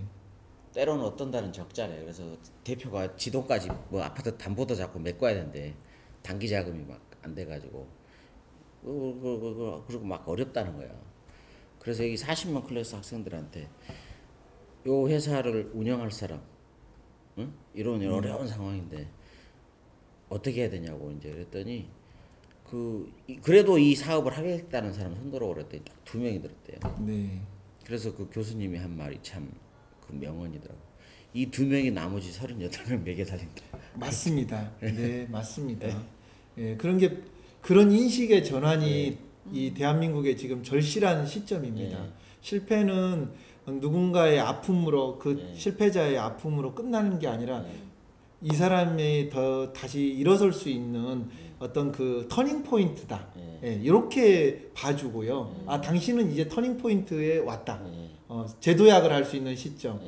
때로는 어떤 달은 적자래. 그래서 대표가 지도까지 뭐 아파트 담보도 잡고 메꿔야 되는데 단기 자금이 막 안 돼가지고 그리고 막 어렵다는 거야. 그래서 여기 40명 클래스 학생들한테 요 회사를 운영할 사람, 응? 이런 어려운 상황인데 어떻게 해야 되냐고 이제 그랬더니 그래도 이 사업을 하겠다는 사람 손들어 그랬더니 딱 2명이 들었대요. 네. 그래서 그 교수님이 한 말이 참 그 명언이더라고. 이 2명이 나머지 38명 먹여 살린다. 맞습니다. 네, 맞습니다. 예, 그런 인식의 전환이 이 대한민국의 지금 절실한 시점입니다. 네. 실패는 누군가의 아픔으로 실패자의 아픔으로 끝나는 게 아니라 이 사람이 더 다시 일어설 수 있는 어떤 그 터닝 포인트다. 예, 이렇게 봐주고요. 아, 당신은 이제 터닝 포인트에 왔다. 재도약을 할 수 있는 시점.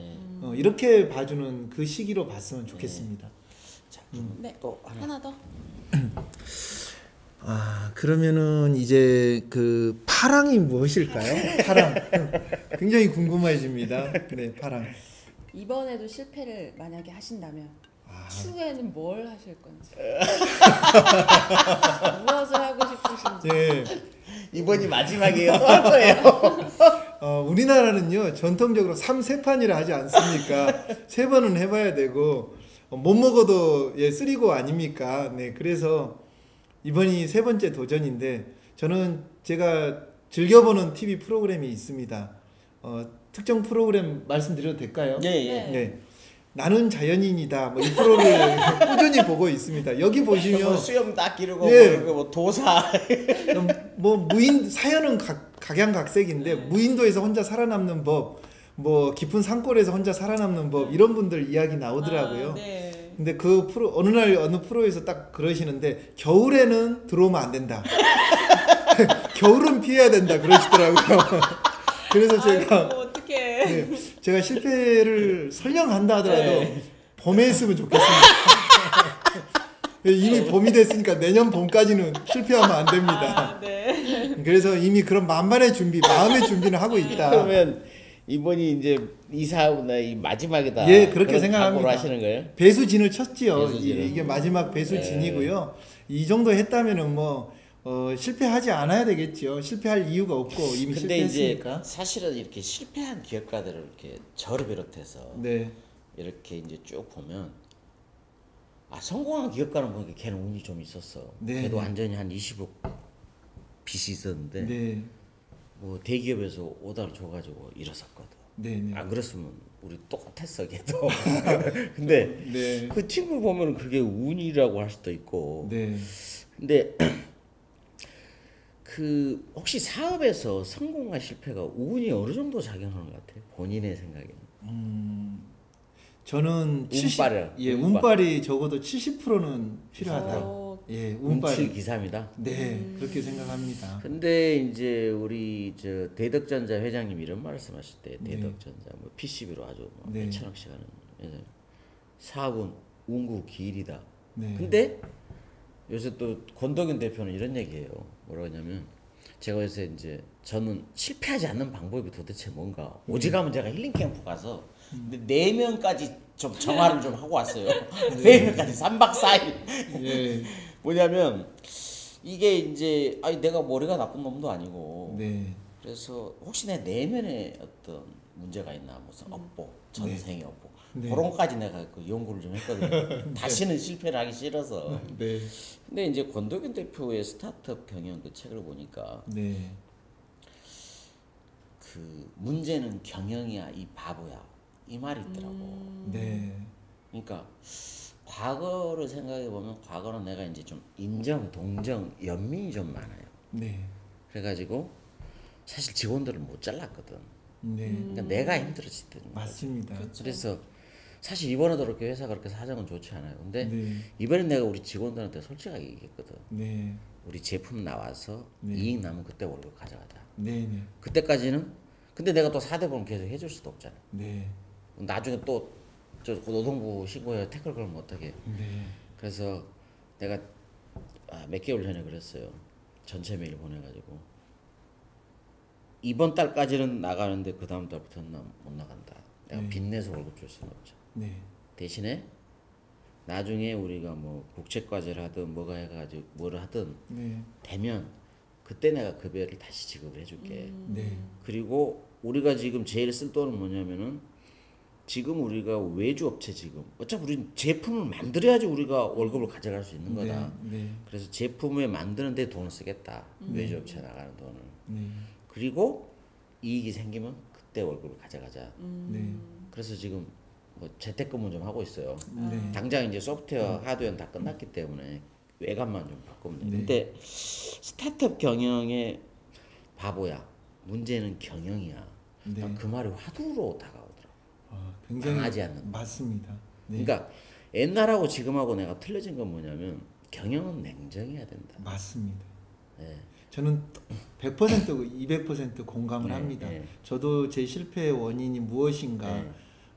이렇게 봐주는 그 시기로 봤으면 좋겠습니다. 자, 네. 또 하나 더. 그러면은 이제 그 파랑이 무엇일까요? 파랑. 굉장히 궁금해집니다. 네, 파랑. 이번에도 실패를 만약에 하신다면 추후에는 뭘 하실 건지 무엇을 하고 싶으신지. 네. 이번이 마지막이에요. 또 할 거예요. 우리나라는요 전통적으로 3세판이라 하지 않습니까? 3번은 해봐야 되고 못 먹어도 쓰리고 아닙니까? 네, 그래서 이번이 3번째 도전인데 저는 제가 즐겨보는 TV 프로그램이 있습니다. 특정 프로그램 말씀드려도 될까요? 예, 예. 네. 나는 자연인이다. 뭐 이 프로를 꾸준히 보고 있습니다. 여기 보시면 수염 딱 기르고 예. 뭐 도사 뭐 무인 사연은 각양각색인데 무인도에서 혼자 살아남는 법, 뭐 깊은 산골에서 혼자 살아남는 법 이런 분들 이야기 나오더라고요. 네. 근데 그 프로 어느 날 어느 프로에서 딱 그러시는데 겨울에는 들어오면 안 된다. 겨울은 피해야 된다 그러시더라고요. 그래서 제가 아이고, 어떡해. 제가 실패를 설령 한다 하더라도 네. 봄에 했으면 좋겠습니다. 이미 봄이 됐으니까 내년 봄까지는 실패하면 안 됩니다. 네. 그래서 이미 그런 만반의 준비, 마음의 준비는 하고 있다. 그러면 이번이 이제 이사하고나 이 마지막이다. 예, 그렇게 그런 생각합니다. 각오로 하시는 거예요? 배수진을 쳤지요. 배수진을. 이게 마지막 배수진이고요. 이 정도 했다면은 뭐 실패하지 않아야 되겠죠. 실패할 이유가 없고 이미 근데 이제 실패했으니까. 사실은 이렇게 실패한 기업가들을 이렇게 저를 비롯해서 네, 이렇게 이제 쭉 보면 성공한 기업가는 보니까 걔는 운이 좀 있었어. 네, 걔도 네. 완전히 한 20억 빚이 있었는데 네, 뭐 대기업에서 오다를 줘가지고 일어섰거든. 네, 네. 안 그랬으면 우리 똑같았어 걔도. 근데 네, 그 친구 보면 그게 운이라고 할 수도 있고. 네. 근데 그 혹시 사업에서 성공과 실패가 운이 어느 정도 작용하는 것 같아요? 본인의 생각에는. 저는 운빨을, 운빨이 적어도 70%는 필요하다. 오. 예, 운치 운빨이. 기삼이다. 네, 그렇게 생각합니다. 근데 이제 우리 저 대덕전자 회장님 이런 말씀하실 때 네. 대덕전자 뭐 PCB로 아주 뭐 네. 몇천억씩 하는 회장. 사업은 운구 기일이다. 네. 근데 요새 또 권덕윤 대표는 이런 얘기해요. 뭐라고 하냐면 제가 요새 이제 저는 실패하지 않는 방법이 도대체 뭔가 오직하면 제가 힐링 캠프 가서 근데 4명까지 좀 정화를 좀 하고 왔어요. 4명까지 3박 4일. 예, 뭐냐면 이게 이제 내가 머리가 나쁜 놈도 아니고 네, 그래서 혹시 내 내면에 어떤 문제가 있나 무슨 업보 전생의 업보 네. 그런 것까지 내가 그 연구를 좀 했거든요. 다시는 실패를 하기 싫어서. 네, 근데 이제 권덕윤 대표의 스타트업 경영 그 책을 보니까 네, 그 문제는 경영이야 이 바보야 이 말이 있더라고. 네, 그러니까 과거를 생각해 보면 과거는 내가 이제 좀 인정, 동정, 연민이 좀 많아요. 네, 그래가지고 사실 직원들을 못 잘랐거든. 네, 그러니까 내가 힘들어지던 거지. 맞습니다. 그래서 사실 이번에도 그렇게 회사가 그렇게 사정은 좋지 않아요. 근데 네, 이번엔 내가 우리 직원들한테 솔직하게 얘기했거든. 네, 우리 제품 나와서 네. 이익 나면 그때 월급 가져가자. 네, 네, 그때까지는 근데 내가 또 4대보험 계속 해줄 수도 없잖아. 네, 나중에 또 저 노동부 신고해 태클 걸면 어떡해. 네, 그래서 내가 몇 개월 전에 그랬어요. 전체 메일 보내가지고 이번 달까지는 나가는데 그 다음 달부터는 나 못 나간다. 내가 네. 빚내서 월급 줄 수는 없죠. 네, 대신에 나중에 우리가 뭐 국책과제를 하든 뭐가 해가지고 뭐를 하든 네, 되면 그때 내가 급여를 다시 지급을 해줄게. 네, 그리고 우리가 지금 제일 쓸 돈은 뭐냐면은 지금 우리가 외주 업체 지금 어차피 우리 제품을 만들어야지 우리가 월급을 가져갈 수 있는 거다. 네, 그래서 제품을 만드는 데 돈을 쓰겠다. 외주 업체 나가는 돈을. 네, 그리고 이익이 생기면 그때 월급을 가져가자. 네, 그래서 지금 뭐 재택근무 좀 하고 있어요. 네, 당장 이제 소프트웨어, 하드웨어는 다 끝났기 때문에 외관만 좀 바꾸면 돼. 네. 근데 스타트업 경영의 바보야. 문제는 경영이야. 네. 그 말이 화두로 다가오더라고. 굉장히 강하지 않는. 맞습니다. 네, 그러니까 옛날하고 지금하고 내가 틀려진 건 뭐냐면 경영은 냉정해야 된다. 맞습니다. 네. 저는 100% 200% 공감을 네, 합니다. 네. 저도 제 실패의 원인이 무엇인가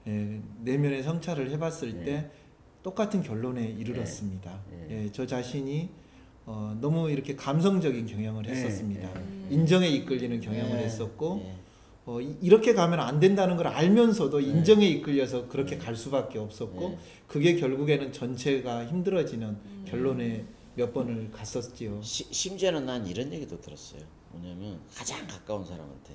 내면의 성찰을 해봤을 때 똑같은 결론에 이르렀습니다. 네. 저 자신이 너무 이렇게 감성적인 경영을 했었습니다. 인정에 이끌리는 경영을 했었고 이렇게 가면 안 된다는 걸 알면서도 인정에 이끌려서 그렇게 갈 수밖에 없었고 그게 결국에는 전체가 힘들어지는 결론에 몇 번을 갔었지요. 심지어는 난 이런 얘기도 들었어요. 뭐냐면 가장 가까운 사람한테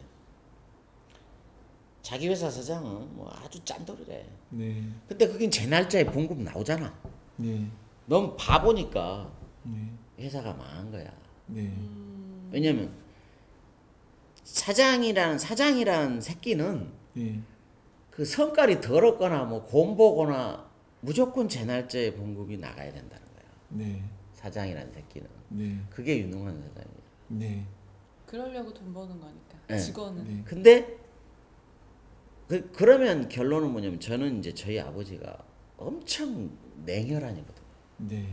자기 회사 사장은 뭐 아주 짠돌이래. 네. 근데 그게 제 날짜에 봉급 나오잖아. 네. 너무 바보니까 네. 회사가 망한 거야. 네. 왜냐면 사장이라는 새끼는 네. 그 성깔이 더럽거나 뭐 곰보거나 무조건 제 날짜에 봉급이 나가야 된다는 거야. 네. 사장이라는 새끼는. 네. 그게 유능한 사장이야. 네. 그러려고 돈 버는 거니까. 네. 직원은. 네. 근데 그러면 결론은 뭐냐면 저는 이제 저희 아버지가 엄청 냉혈한이거든. 네.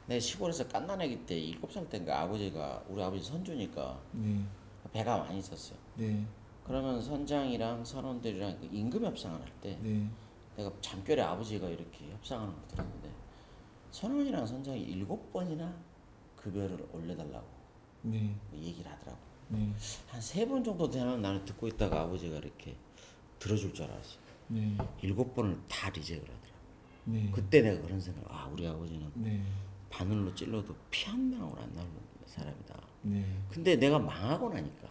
내 시골에서 갓난아기 때 7살 때인가 아버지가 우리 아버지 선주니까 네. 배가 많이 있었어요. 네. 그러면 선장이랑 선원들이랑 그 임금 협상을 할 때 네. 내가 잠결에 아버지가 이렇게 협상하는 걸 들었는데 선원이랑 선장이 7번이나 급여를 올려달라고 네. 얘기를 하더라고. 네. 한 3번 정도 되면 나는 듣고 있다가 아버지가 이렇게 들어줄 줄 알았어. 네. 7번을 다 리젝을 하더라고. 네. 그때 내가 그런 생각, 우리 아버지는 네. 바늘로 찔러도 피 한 방울 안 나오는 사람이다. 네. 근데 내가 망하고 나니까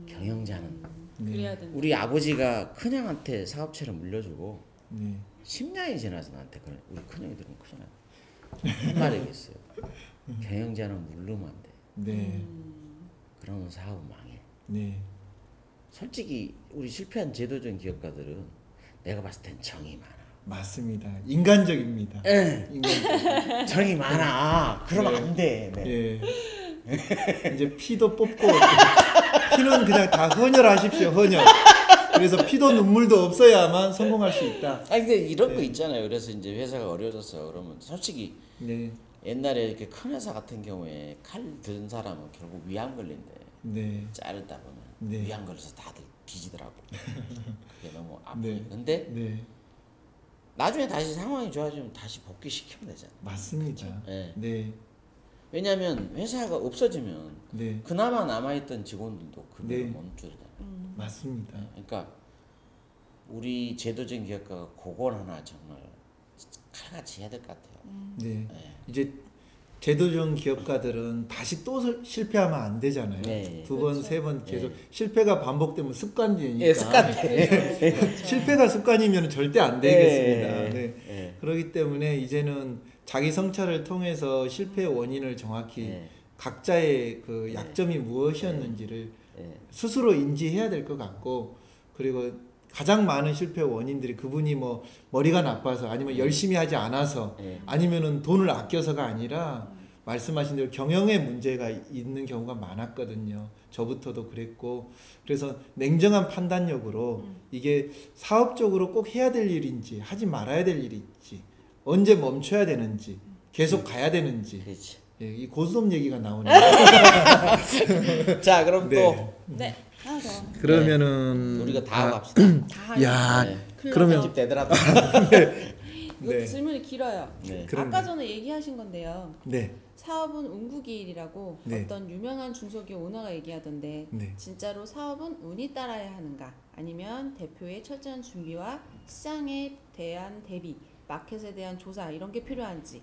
경영자는 그래야 된다. 우리 아버지가 큰형한테 사업체를 물려주고 네. 10년이 지나서 나한테 우리 큰형이 들으면 큰일 나. 한 말이 있어요. 경영자는 물르면 안 돼. 네. 그러면 사업은 망해. 네. 솔직히 우리 실패한 제도적 기업가들은 내가 봤을 땐 정이 많아. 맞습니다. 인간적입니다. 예. 인간적. 정이 많아. 그러면 안 돼. 네. 예. 이제 피도 뽑고 피는 그냥 다 헌혈하십시오. 헌혈. 그래서 피도 눈물도 없어야만 성공할 수 있다. 근데 이런 거 있잖아요. 그래서 이제 회사가 어려워졌어. 그러면 솔직히 네. 옛날에 이렇게 큰 회사 같은 경우에 칼 든 사람은 결국 위암 걸린대. 네. 자르다 보면 네. 위암 걸려서 다들 뒤지더라고. 그게 너무 아프니. 네. 근데 네. 나중에 다시 상황이 좋아지면 다시 복귀시키면 되잖아. 맞습니다. 네. 네. 왜냐하면 회사가 없어지면 네. 그나마 남아있던 직원들도 급여를 네. 멈추잖아. 맞습니다. 그러니까 우리 제도적인 기업가가 그걸 하나 정말 칼같이 해야 될 것 같아요. 네. 네. 이제 제도적 기업가들은 다시 또 실패하면 안 되잖아요. 네. 두 번, 그렇죠. 세 번 계속 실패가 반복되면 습관이니까. 예, 습관. 실패가 습관이면 절대 안 되겠습니다. 네. 네. 네. 그렇기 때문에 이제는 자기 성찰을 통해서 실패의 원인을 정확히 네. 각자의 그 약점이 무엇이었는지를 네. 스스로 인지해야 될 것 같고, 그리고 가장 많은 실패 원인들이 그분이 뭐 머리가 나빠서 아니면 열심히 하지 않아서 아니면은 돈을 아껴서가 아니라 말씀하신 대로 경영에 문제가 있는 경우가 많았거든요. 저부터도 그랬고, 그래서 냉정한 판단력으로 이게 사업적으로 꼭 해야 될 일인지 하지 말아야 될 일인지 언제 멈춰야 되는지 계속 가야 되는지, 그렇지. 예, 이 고스톱 얘기가 나오네요. 자, 그럼 네. 또 네. 하나 더. 그러면은 우리가 다 하고 합시다. 다 하면 야, 네. 그러면 집 되더라도. 이거 네. 질문이 길어요. 네. 그럼요. 아까 전에 얘기하신 건데요. 네. 사업은 운구기일이라고 네. 어떤 유명한 중소기업 오너가 얘기하던데 네. 진짜로 사업은 운이 따라야 하는가? 아니면 대표의 철저한 준비와 시장에 대한 대비, 마켓에 대한 조사 이런 게 필요한지.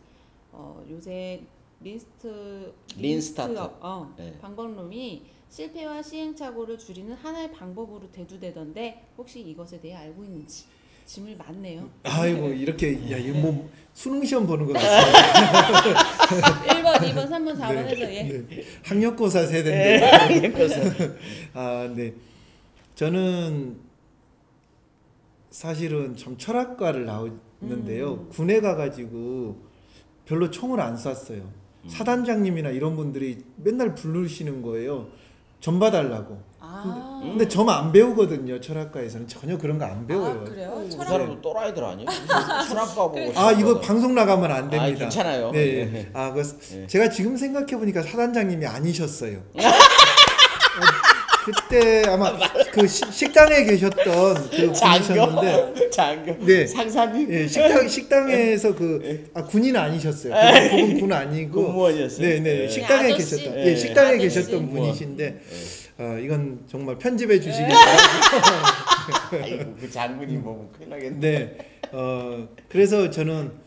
요새 린 스타트업. 네. 방법론이 실패와 시행착오를 줄이는 하나의 방법으로 대두되던데 혹시 이것에 대해 알고 있는지. 질문이 많네요. 아이고 이렇게 야 이거 뭐 수능 시험 보는 것 같아요. 1번, 2번, 3번, 4번 해서 예. 네. 학력고사 세대인데. 네. 저는 사실은 좀 철학과를 나왔는데요. 군에 가가지고 별로 총을 안 쐈어요. 사단장님이나 이런 분들이 맨날 부르시는 거예요. 점 봐달라고. 근데 점 안 배우거든요. 철학과에서는 전혀 그런 거 안 배워요. 아, 그래요? 그 사람도 또라이들 아니에요? 철학과 보고. 이거 방송 나가면 안 됩니다. 괜찮아요. 네. 네. 제가 지금 생각해 보니까 사단장님이 아니셨어요. 그때 아마 그 식당에 계셨던 그 분이셨는데 장교. 네. 상사님. 예, 식당에서 군인 아니셨어요. 그분 군 아니고 공무원이었어요. 네네 식당에 아저씨. 계셨던 예, 식당에 아저씨. 계셨던 공무원. 분이신데 이건 정말 편집해 주시기 바랍니다. 아이고 그 장군이 보면 큰일 나겠네. 네, 그래서 저는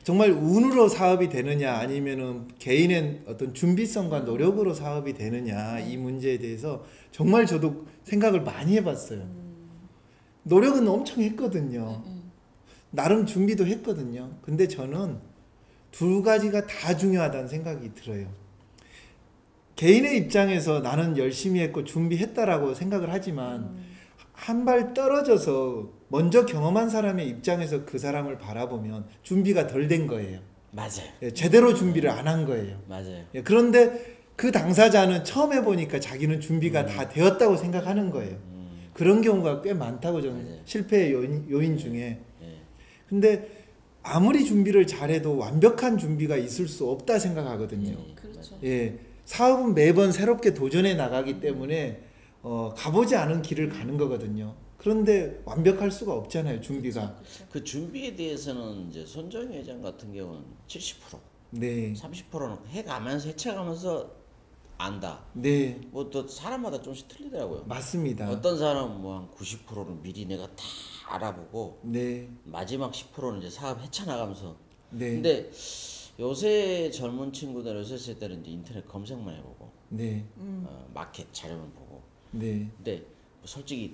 정말 운으로 사업이 되느냐 아니면은 개인의 어떤 준비성과 노력으로 사업이 되느냐 이 문제에 대해서 정말 저도 생각을 많이 해봤어요. 노력은 엄청 했거든요. 나름 준비도 했거든요. 근데 저는 두 가지가 다 중요하다는 생각이 들어요. 개인의 입장에서 나는 열심히 했고 준비했다라고 생각을 하지만 한 발 떨어져서 먼저 경험한 사람의 입장에서 그 사람을 바라보면 준비가 덜 된 거예요. 맞아요. 예, 제대로 준비를 안 한 거예요. 맞아요. 예, 그런데 그 당사자는 처음 해보니까 자기는 준비가 다 되었다고 생각하는 거예요. 그런 경우가 꽤 많다고 저는 맞아요. 실패의 요인 중에. 예. 근데 아무리 준비를 잘해도 완벽한 준비가 있을 수 없다 생각하거든요. 그렇죠. 예, 사업은 매번 새롭게 도전해 나가기 때문에 가보지 않은 길을 가는 거거든요. 그런데 완벽할 수가 없잖아요, 준비가. 그 준비에 대해서는 이제 손정희 회장 같은 경우는 70%, 네, 30%는 해가면서 해쳐가면서 안다. 네, 뭐 또 사람마다 조금씩 틀리더라고요. 맞습니다. 어떤 사람은 뭐 한 90%는 미리 내가 다 알아보고 네, 마지막 10%는 이제 사업 헤쳐나가면서. 네, 근데 요새 젊은 친구들 요새 세대는 이제 인터넷 검색만 해보고 네, 마켓 자료만 보고. 네, 근데 뭐 솔직히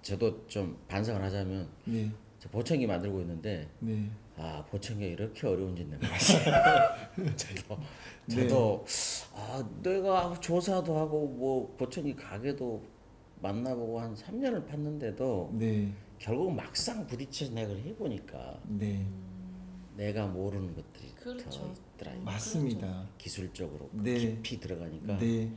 저도 좀 반성을 하자면 네, 저 보청기 만들고 있는데 네, 보청기가 이렇게 어려운지 내가 몰랐어요. 저도 내가 조사도 하고 뭐 보청기 가게도 만나보고 한 3년을 팠는데도 네, 결국 막상 부딪혀 내가 해보니까 네, 내가 모르는 것들이 그렇죠. 더 있더라. 맞습니다. 기술적으로 네. 깊이 들어가니까. 네.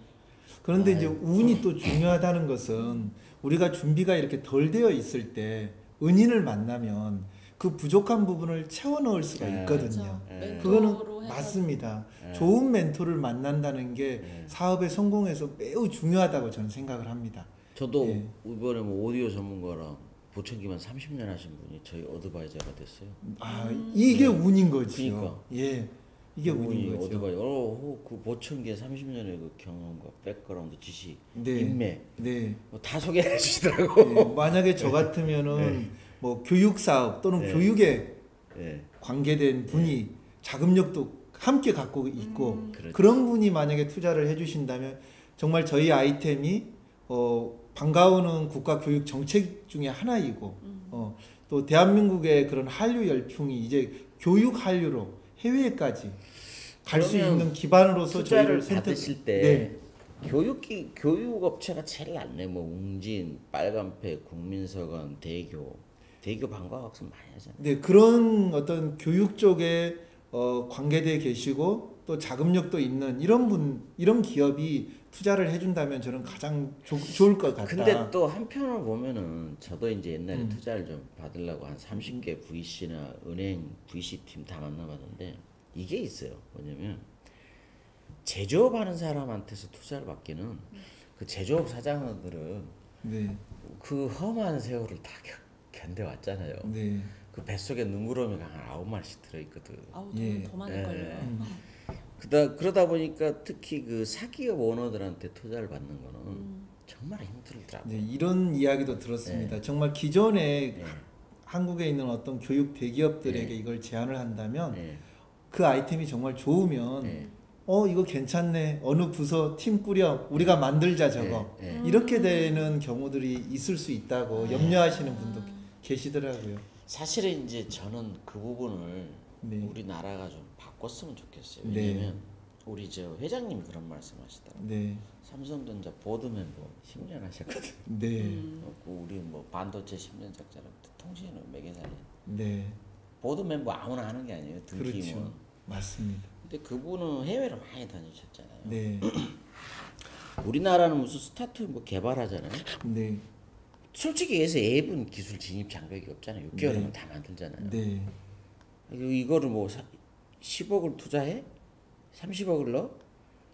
그런데 이제 운이 또 중요하다는 것은 우리가 준비가 이렇게 덜 되어 있을 때 은인을 만나면 그 부족한 부분을 채워 넣을 수가 네. 있거든요. 네. 그거는 멘토로 해서 맞습니다. 네. 좋은 멘토를 만난다는 게 네. 사업의 성공에서 매우 중요하다고 저는 생각을 합니다. 저도 예. 이번에 뭐 오디오 전문가랑 보청기만 30년 하신 분이 저희 어드바이저가 됐어요. 이게 운인 거지요. 그러니까. 예. 이게 운인 거죠. 어드바이저. 그 보청기의 30년의 그 경험과 백그라운드 지식, 네. 인맥 네. 다 소개해 주시더라고. 예. 만약에 저 같으면은 뭐 교육 사업 또는 네. 교육에 예. 관계된 분이 자금력도 함께 갖고 있고 그렇죠. 그런 분이 만약에 투자를 해주신다면 정말 저희 아이템이 방과후는 국가교육 정책 중에 하나이고 또 대한민국의 그런 한류 열풍이 이제 교육 한류로 해외까지 갈 수 그러면 있는 기반으로서 투자를 저희를 받으실 때 네. 교육 업체가 제일 낫네. 뭐 웅진, 빨간패, 국민서관, 대교 방과학습 많이 하잖아요. 네, 그런 어떤 교육 쪽에 관계돼 계시고 또 자금력도 있는 이런 기업이 투자를 해준다면 저는 가장 좋을 것 같다. 근데 또 한편으로 보면은 저도 이제 옛날에 투자를 좀 받으려고 한 30개 VC나 은행 VC 팀 다 만나봤는데 이게 있어요. 뭐냐면 제조업하는 사람한테서 투자를 받기는 그 제조업 사장들은 네, 그 험한 세월을 다 견뎌왔잖아요. 네, 그 뱃속에 눈구름이가 한 9마리씩 들어있거든. 아우 예. 더 많이 걸려요. 그러다 보니까 특히 그 사기업 오너들한테 투자를 받는 거는 정말 힘들더라고요. 네, 이런 이야기도 들었습니다. 네. 정말 기존에 네. 한국에 있는 어떤 교육 대기업들에게 네. 이걸 제안을 한다면 네. 그 아이템이 정말 좋으면 네. 이거 괜찮네. 어느 부서 팀 꾸려 우리가 만들자 저거. 네. 이렇게 되는 경우들이 있을 수 있다고 염려하시는 분도 계시더라고요. 사실은 이제 저는 그 부분을 네. 우리나라가 좀 바꿨으면 좋겠어요. 네. 왜냐면 우리 저 회장님이 그런 말씀하시더라고요. 네, 삼성전자 보드 멤버 10년 하셨거든. 네, 우리 뭐 반도체 10년 적자로 통신은 몇 개 살려. 네, 보드 멤버 아무나 하는 게 아니에요. 등팀은. 그렇죠. 맞습니다. 근데 그분은 해외를 많이 다니셨잖아요. 네, 우리나라는 무슨 스타트업 뭐 개발하잖아요. 네, 솔직히 얘기해서 앱은 기술 진입 장벽이 없잖아요. 6개월이면 네. 다 만들잖아요. 네, 이거를 뭐 10억을 투자해? 30억을 넣어?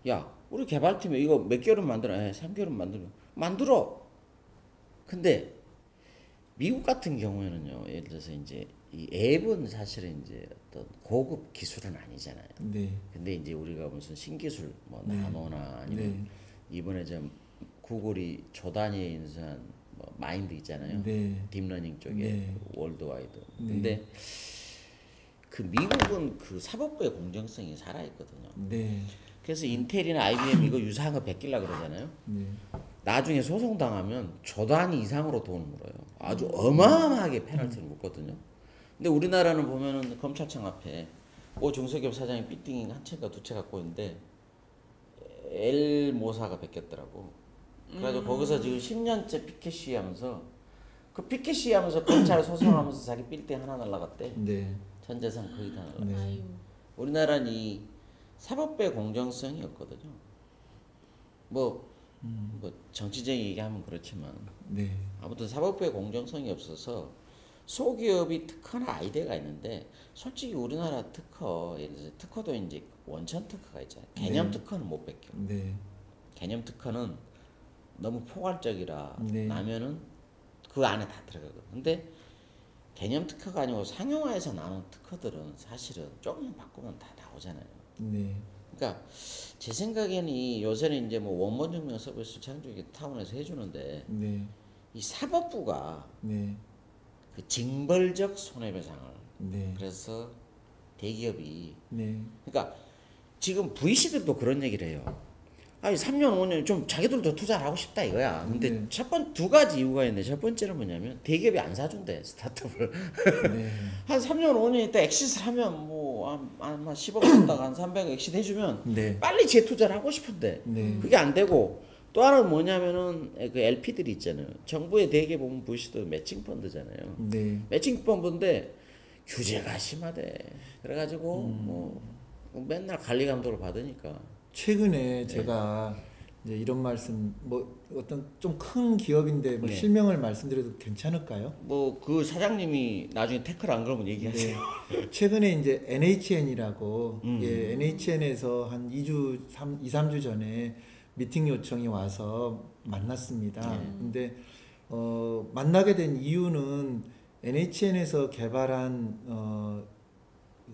야, 우리 개발팀에 이거 몇 개월은 만들어? 3개월은 만들어. 근데 미국 같은 경우에는요, 예를 들어서 이제 이 앱은 사실은 이제 어떤 고급 기술은 아니잖아요. 네. 근데 이제 우리가 무슨 신기술, 뭐 네. 나노나 아니면 네. 이번에 좀 구글이 조단위에 인수한 뭐 마인드 있잖아요. 네. 딥러닝 쪽에 네. 월드와이드. 네. 근데 그 미국은 그 사법부의 공정성이 살아있거든요. 네. 그래서 인텔이나 IBM 이거 유사한 거 베끼려고 그러잖아요. 네. 나중에 소송 당하면 조단위 이상으로 돈을 물어요. 아주 어마어마하게 페널티를 묻거든요. 근데 우리나라는 보면은 검찰청 앞에 중소기업 사장이 빌딩 한 채가 두 채 갖고 있는데 L 모사가 베꼈더라고. 그래가지고 거기서 지금 10년째 피켓 시위하면서 그 피켓 시위하면서 검찰 소송하면서 자기 빌딩 하나 날라갔대. 네. 전 재산 거의 다 날라갔대. 네. 아유. 우리나라는 이 사법부의 공정성이 없거든요. 뭐 정치적인 얘기하면 그렇지만 네. 아무튼 사법부의 공정성이 없어서 소기업이 특허나 아이디어가 있는데 솔직히 우리나라 특허 예를 들어서 특허도 이제 원천 특허가 있잖아요. 개념 네. 특허는 못 뺏겨. 네. 개념 특허는 너무 포괄적이라 네. 나면은 그 안에 다 들어가거든. 근데 개념 특허가 아니고 상용화해서 나온 특허들은 사실은 조금만 바꾸면 다 나오잖아요. 네. 그러니까 제 생각에는 요새는 이제 뭐 원본 증명 서비스 창조기 타운에서 해주는데 네. 이 사법부가 네. 그 징벌적 손해배상을 네. 그래서 대기업이 네. 그러니까 지금 VC들도 그런 얘기를 해요. 아니 3년 5년 좀 자기들도 투자를 하고 싶다 이거야. 근데 네. 두 가지 이유가 있는데 첫 번째는 뭐냐면 대기업이 안 사준대 스타트업을. 네. 한 3년 5년 있다 엑시트를 하면 뭐 아마 10억 썼다가 한 300억 엑시트 해주면 네. 빨리 재투자를 하고 싶은데 네. 그게 안 되고 또 하나는 뭐냐면은 그 LP들이 있잖아요. 정부의 대개 보면 VC도 매칭 펀드잖아요. 네. 매칭 펀드인데 규제가 심하대. 그래가지고 뭐 맨날 관리 감독을 받으니까. 최근에 제가 이제 이런 말씀 뭐 어떤 좀 큰 기업인데 뭐 네. 실명을 말씀드려도 괜찮을까요? 뭐 그 사장님이 나중에 태클 안 걸면 얘기하세요. 네. 최근에 이제 NHN이라고 예, NHN에서 한 2-3주 전에 미팅 요청이 와서 만났습니다. 근데 만나게 된 이유는 NHN에서 개발한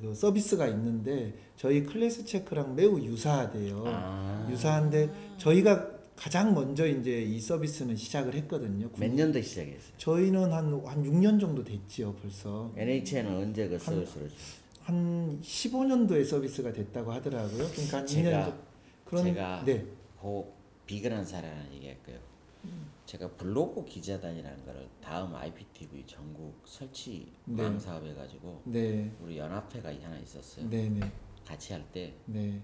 그 서비스가 있는데 저희 클래스 체크랑 매우 유사하대요. 유사한데 저희가 가장 먼저 이제 이 서비스는 시작을 했거든요. 몇 년도에 시작했어요? 저희는 한 6년 정도 됐지요, 벌써. NHN은 언제 그 서비스를 한 15년도에 서비스가 됐다고 하더라고요. 그러니까 한 2년 제가 네. 그 비근한 사례를 얘기할게요. 제가 블로그 기자단이라는 거를 다음 IPTV 전국 설치 네. 망 사업 해가지고 네. 우리 연합회가 하나 있었어요. 네, 네. 같이 할 때 네.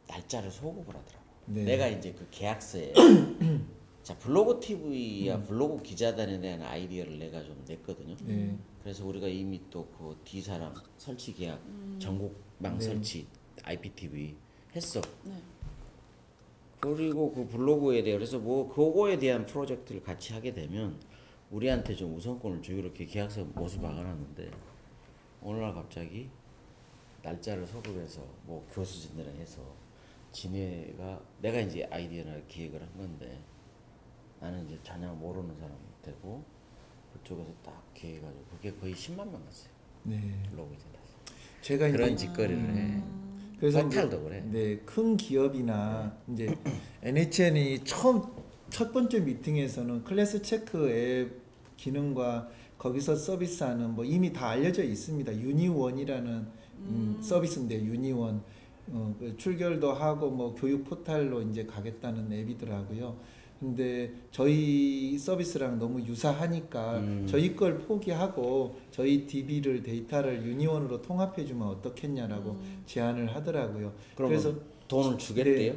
날짜를 소급을 하더라고. 네. 내가 이제 그 계약서에 자 블로그 TV야 블로그 기자단에 대한 아이디어를 내가 좀 냈거든요. 네. 그래서 우리가 이미 또 그 D사랑 설치 계약 전국망 네. 설치 IPTV 했어. 네. 그리고 그 블로그에 대해 그래서 뭐 그거에 대한 프로젝트를 같이 하게 되면 우리한테 좀 우선권을 주기로 이렇게 계약서 모수 박아놨는데 오늘날 갑자기 날짜를 소급해서 뭐 교수진들이랑 해서 진해가 내가 이제 아이디어나 기획을 한 건데 나는 이제 전혀 모르는 사람 되고 그쪽에서 딱 기획해가지고 그게 거의 10만 명 갔어요. 네. 블로그에 대해서 제가 그런 이제 짓거리를 해. 그래서 포탈도 그래. 네, 큰 기업이나 이제 NHN이 첫 번째 미팅에서는 클래스 체크 앱 기능과 거기서 서비스하는 뭐 이미 다 알려져 있습니다. 유니원이라는 서비스인데 유니원 그 출결도 하고 뭐 교육 포탈로 이제 가겠다는 앱이더라고요. 근데 저희 서비스랑 너무 유사하니까 저희 걸 포기하고 저희 DB를 데이터를 유니원으로 통합해 주면 어떻겠냐라고 제안을 하더라고요. 그러면 그래서 돈을 주겠대요?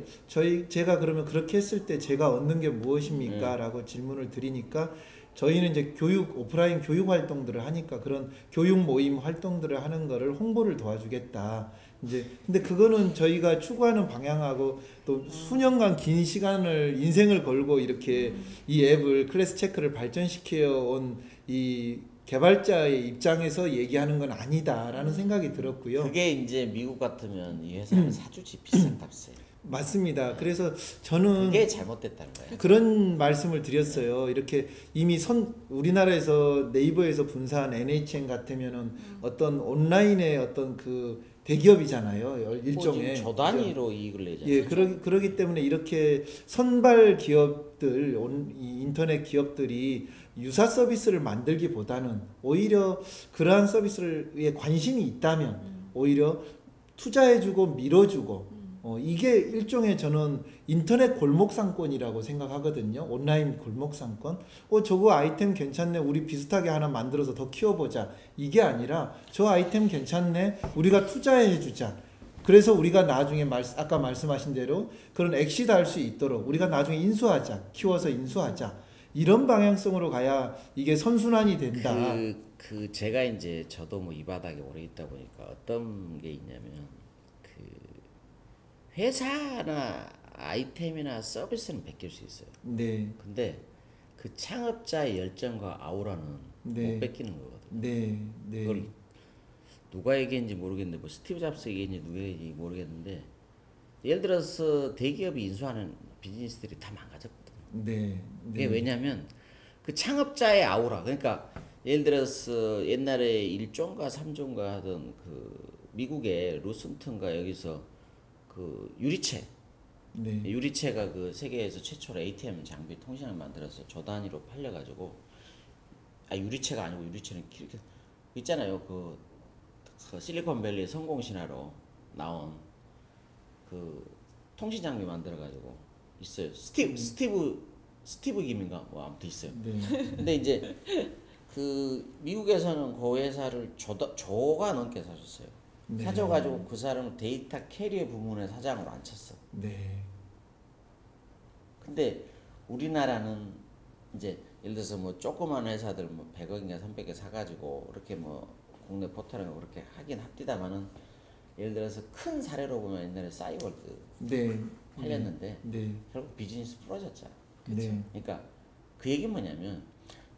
제가 그러면 그렇게 했을 때 제가 얻는 게 무엇입니까? 라고 질문을 드리니까 저희는 이제 오프라인 교육 활동들을 하니까 그런 교육 모임 활동들을 하는 거를 홍보를 도와주겠다. 이제 근데 그거는 저희가 추구하는 방향하고 또 수년간 긴 시간을 인생을 걸고 이렇게 이 앱을 클래스 체크를 발전시켜 온 이 개발자의 입장에서 얘기하는 건 아니다라는 생각이 들었고요. 그게 이제 미국 같으면 이 회사를 사주지 비싼 값에. 맞습니다. 그래서 저는 그게 잘못됐다는 거예요. 그런 말씀을 드렸어요. 이렇게 이미 우리나라에서 네이버에서 분사한 NHN 같으면은 어떤 온라인의 어떤 그 대기업이잖아요. 일종의. 저 단위로 이익을 내잖아요. 예, 그러기 때문에 이렇게 선발 기업들, 이 인터넷 기업들이 유사 서비스를 만들기보다는 오히려 그러한 서비스에 관심이 있다면 오히려 투자해주고 밀어주고 이게 일종의 저는 인터넷 골목상권이라고 생각하거든요. 온라인 골목상권. 저거 아이템 괜찮네. 우리 비슷하게 하나 만들어서 더 키워보자. 이게 아니라 저 아이템 괜찮네. 우리가 투자해주자. 그래서 우리가 나중에 아까 말씀하신 대로 그런 엑시트 할 수 있도록 우리가 나중에 인수하자. 키워서 인수하자. 이런 방향성으로 가야 이게 선순환이 된다. 제가 이제 저도 뭐 이 바닥에 오래 있다 보니까 어떤 게 있냐면 회사나 아이템이나 서비스는 베낄 수 있어요. 네. 근데 그 창업자의 열정과 아우라는 네. 못 베끼는 거거든요. 네. 네. 그걸 누가 얘기했는지 모르겠는데 뭐 스티브 잡스 얘기했는지 누가 얘기했는지 모르겠는데 예를 들어서 대기업이 인수하는 비즈니스들이 다 망가졌거든요. 네. 그게 왜냐면 그 창업자의 아우라 그러니까 예를 들어서 옛날에 1조인가 3조인가 하던 그 미국의 루슨튼가 여기서 그 유리체 네. 유리체가 그 세계에서 최초로 ATM 장비 통신을 만들어서 조 단위로 팔려가지고 유리체가 아니고 유리체는 이렇게 있잖아요. 그 실리콘밸리 성공 신화로 나온 그 통신 장비 만들어가지고 있어요. 스티브 김인가 뭐 아무튼 있어요. 네. 근데 이제 그 미국에서는 그 회사를 조가 넘게 사줬어요. 네. 사줘가지고 그 사람을 데이터 캐리어 부문의 사장으로 앉혔어. 네. 근데 우리나라는 이제 예를 들어서 뭐 조그만 회사들 뭐 100억인가 300개 사가지고 이렇게 뭐 국내 포털에 그렇게 하긴 합디다마는 예를 들어서 큰 사례로 보면 옛날에 싸이월드 네. 팔렸는데 네. 결국 비즈니스 부러졌잖아. 네. 그러니까 그 얘기는 뭐냐면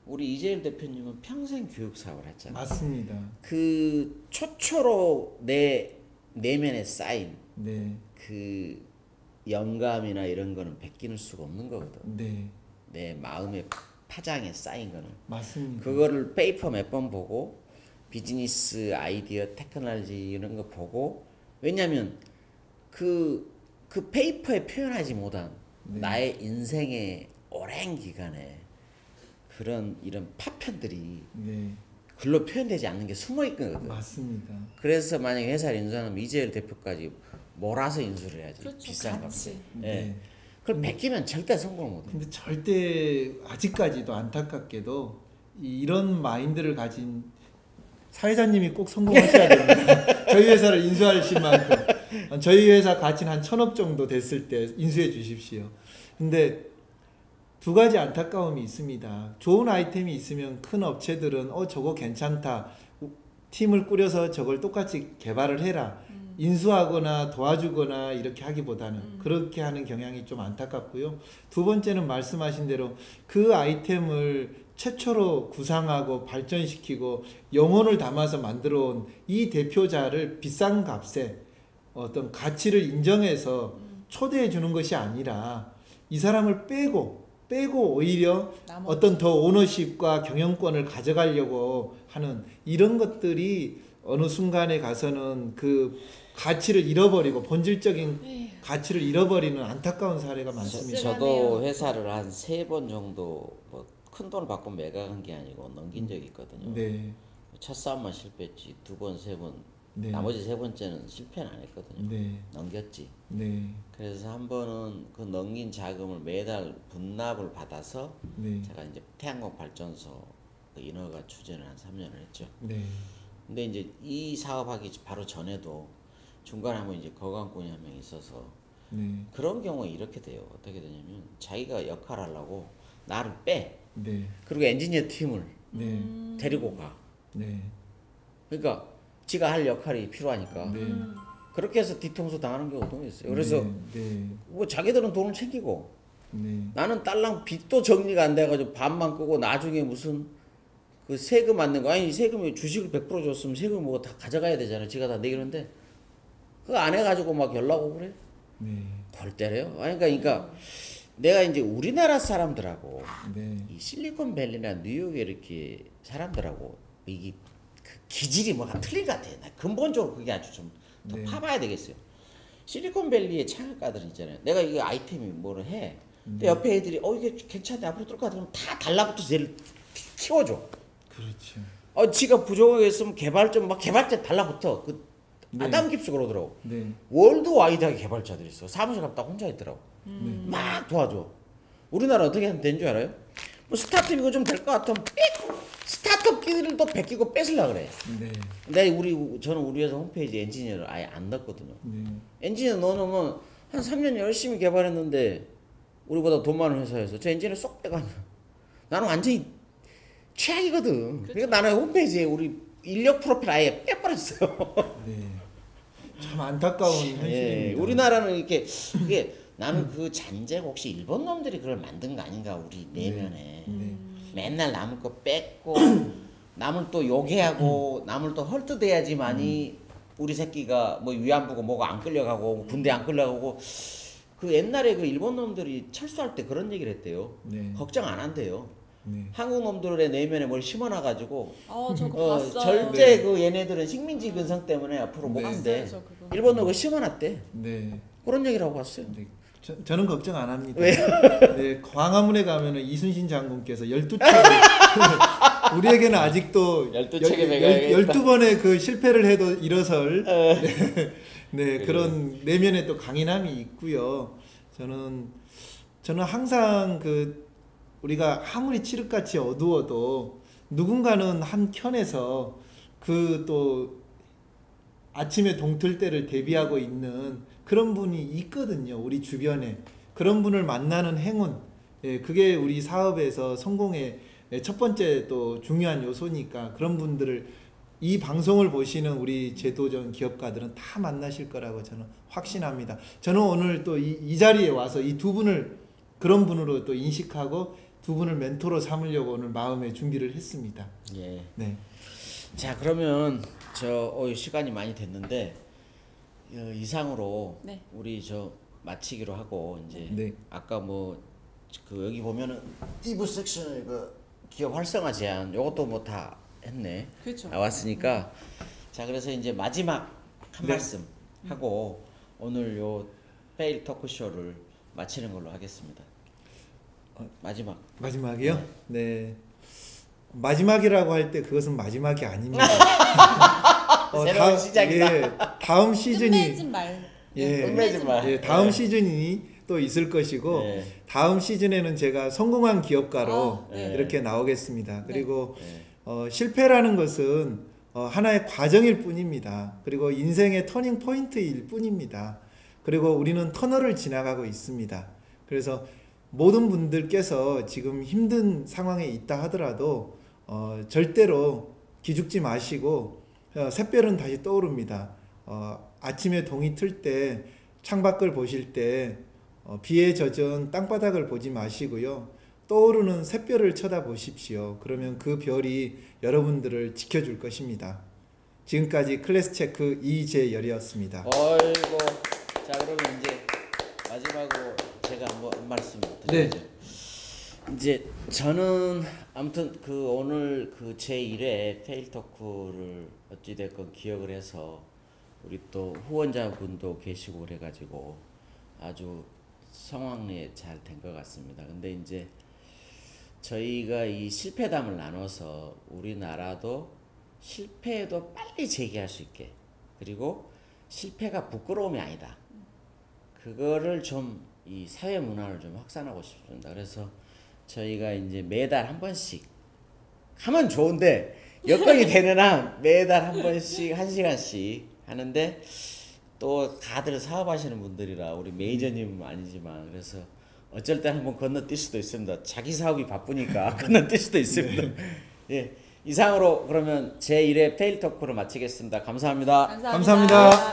우리 이재일 대표님은 평생 교육 사업을 했잖아. 맞습니다. 그 초초로 내 내면에 쌓인 네. 그 영감이나 이런 거는 베끼는 수가 없는 거거든. 네. 내 마음의 파장에 쌓인 거는. 맞습니다. 그거를 페이퍼 몇 번 보고 비즈니스 아이디어 테크놀로지 이런 거 보고 왜냐면 그 페이퍼에 표현하지 못한 네. 나의 인생의 오랜 기간에 그런 이런 파편들이 네. 글로 표현되지 않는 게 숨어 있거든. 맞습니다. 그래서 만약에 회사를 인수하면 이재일 대표까지 몰아서 인수를 해야지. 그렇죠. 비싼 같이. 값에. 네. 예. 그걸 베끼면 절대 성공 못 해. 근데 절대 아직까지도 안타깝게도 이런 마인드를 가진 사회자님이 꼭 성공하셔야 됩니다. 저희 회사를 인수하실 만큼 저희 회사 가치는 한 1,000억 정도 됐을 때 인수해 주십시오. 근데 두 가지 안타까움이 있습니다. 좋은 아이템이 있으면 큰 업체들은 저거 괜찮다. 팀을 꾸려서 저걸 똑같이 개발을 해라. 인수하거나 도와주거나 이렇게 하기보다는 그렇게 하는 경향이 좀 안타깝고요. 두 번째는 말씀하신 대로 그 아이템을 최초로 구상하고 발전시키고 영혼을 담아서 만들어 온 이 대표자를 비싼 값에 어떤 가치를 인정해서 초대해 주는 것이 아니라 이 사람을 빼고 오히려 어떤 더 오너십과 경영권을 가져가려고 하는 이런 것들이 어느 순간에 가서는 그 가치를 잃어버리고 본질적인 가치를 잃어버리는 안타까운 사례가 많습니다. 저도 회사를 한 3번 정도 뭐 큰 돈을 받고 매각한 게 아니고 넘긴 적이 있거든요. 네. 첫 싸움만 실패했지 2번, 3번 네. 나머지 3번째는 실패는 안 했거든요. 네. 넘겼지. 네. 그래서 한 번은 그 넘긴 자금을 매달 분납을 받아서 네. 제가 이제 태양광 발전소 그 인허가 추진을 한 3년을 했죠. 네. 근데 이제 이 사업하기 바로 전에도 중간에 한번 이제 거강꾼이 한 명 있어서 네. 그런 경우에 이렇게 돼요. 어떻게 되냐면 자기가 역할을 하려고 나를 빼. 네. 그리고 엔지니어 팀을 네. 데리고 가. 네. 그러니까 지가 할 역할이 필요하니까. 네. 그렇게 해서 뒤통수 당하는 경우가 너무 있어요. 그래서 네. 뭐 자기들은 돈을 챙기고 네. 나는 딸랑 빚도 정리가 안 돼가지고 반만 끄고 나중에 무슨 그 세금 맞는 거 아니 세금이 주식을 100% 줬으면 세금 뭐 다 가져가야 되잖아. 지가 다 내기는데 그거 안 해가지고 막 연락 오고 그래. 네. 골 때려요. 아니, 그러니까 내가 이제 우리나라 사람들하고 네. 이 실리콘밸리나 뉴욕에 이렇게 사람들하고 이게 그 기질이 뭐가 틀린 것 같아요. 나 근본적으로 그게 아주 좀 더 네. 파봐야 되겠어요. 실리콘밸리의 창업가들 있잖아요. 내가 이게 아이템이 뭐를 해. 근데 옆에 애들이 이게 괜찮네 앞으로 뚫을 것 같으면 다 달라붙어서 얘를 키워줘. 그렇죠. 지가 부족하게 있으면 개발자 막 개발자 달라붙어. 그 네. 아담 깁스 그러더라고. 네. 월드와이드하게 개발자들이 있어. 사무실 가면 딱 혼자 있더라고. 막 도와줘. 우리나라 어떻게 하면 되는 줄 알아요? 뭐 스타트업 이거 좀 될 것 같으면 스타트업 끼리를 또 베끼고 뺏으려고 그래. 네. 근데 저는 우리 회사 홈페이지 엔지니어를 아예 안 넣었거든요. 네. 엔지니어 넣어놓으면 한 3년 열심히 개발했는데 우리보다 돈 많은 회사에서 저 엔지니어 쏙 빼가면 나는 완전히 최악이거든. 그러니까 나는 홈페이지에 우리 인력 프로필 아예 빼버렸어요. 네. 참 안타까운 현실입니다. 예, 우리나라는 이게 나는 그 잔재가 혹시 일본 놈들이 그걸 만든 거 아닌가 우리 내면에. 네. 맨날 남을 거 뺏고 남을 또 요괴하고 남을 또 헐뜯어야지만이 우리 새끼가 뭐 위안부고 뭐가 안 끌려가고 군대 안 끌려가고 그 옛날에 그 일본 놈들이 철수할 때 그런 얘기를 했대요. 네. 걱정 안 한대요. 네. 한국 놈들의 내면에 뭘 심어놔가지고 저거 봤어요. 절대 네. 그 얘네들은 식민지 근성 때문에 앞으로 못 네. 간대. 저 그거. 일본 놈 그거 심어놨대. 네. 그런 얘기라고 봤어요. 네. 저는 걱정 안 합니다. 왜? 네, 광화문에 가면은 이순신 장군께서 12책을 우리에게는 아직도 12책에 매가야겠다. 12번의 그 실패를 해도 일어설 네, 그런 내면에 또 강인함이 있고요. 저는 항상 그 우리가 아무리 칠흑같이 어두워도 누군가는 한 켠에서 그 또 아침에 동틀 때를 대비하고 있는 그런 분이 있거든요. 우리 주변에. 그런 분을 만나는 행운. 예, 그게 우리 사업에서 성공의 첫 번째 또 중요한 요소니까 그런 분들을 이 방송을 보시는 우리 제도전 기업가들은 다 만나실 거라고 저는 확신합니다. 저는 오늘 또 이 자리에 와서 이 두 분을 그런 분으로 또 인식하고 두 분을 멘토로 삼으려고 오늘 마음의 준비를 했습니다. 예. 네. 자 그러면 시간이 많이 됐는데 이상으로 네. 우리 마치기로 하고 이제 네. 아까 그 여기 보면은 2부 섹션에 그 기업 활성화 제안 요것도 뭐 다 했네. 그렇죠. 나왔으니까 자 그래서 이제 마지막 한 네. 말씀 하고 오늘 요 페일 토크쇼를 마치는 걸로 하겠습니다. 마지막. 마지막이요? 네. 마지막이라고 할 때 그것은 마지막이 아닙니다. 새로운 시작이다. 예, 다음 시즌이 끝맺은 말. 예, 끝맺은 말. 예, 다음 네. 시즌이 또 있을 것이고 네. 다음 시즌에는 제가 성공한 기업가로 네. 이렇게 나오겠습니다. 그리고 네. 실패라는 것은 하나의 과정일 뿐입니다. 그리고 인생의 터닝 포인트일 뿐입니다. 그리고 우리는 터널을 지나가고 있습니다. 그래서 모든 분들께서 지금 힘든 상황에 있다 하더라도 절대로 기죽지 마시고 샛별은 다시 떠오릅니다. 아침에 동이 틀 때 창밖을 보실 때 비에 젖은 땅바닥을 보지 마시고요. 떠오르는 샛별을 쳐다보십시오. 그러면 그 별이 여러분들을 지켜줄 것입니다. 지금까지 클래스 체크 이재열이었습니다. 어이고 자 그러면 이제 마지막으로 제가 한 말씀 드려야죠. 네. 이제 저는 아무튼 그 오늘 그 제1회 페일 토크를 어찌 됐건 기억을 해서 우리 또 후원자분도 계시고 그래가지고 아주 성황리에 잘 된 것 같습니다. 근데 이제 저희가 이 실패담을 나눠서 우리나라도 실패해도 빨리 재기할 수 있게 그리고 실패가 부끄러움이 아니다. 그거를 좀 이 사회 문화를 좀 확산하고 싶습니다. 그래서 저희가 이제 매달 한 번씩 하면 좋은데 여건이 되는 한 매달 한 번씩 1시간씩 하는데 또 다들 사업하시는 분들이라 우리 매니저님은 아니지만 그래서 어쩔 땐 한번 건너뛸 수도 있습니다. 자기 사업이 바쁘니까 건너뛸 수도 있습니다. 예, 이상으로 그러면 제1회 페일 토크를 마치겠습니다. 감사합니다. 감사합니다.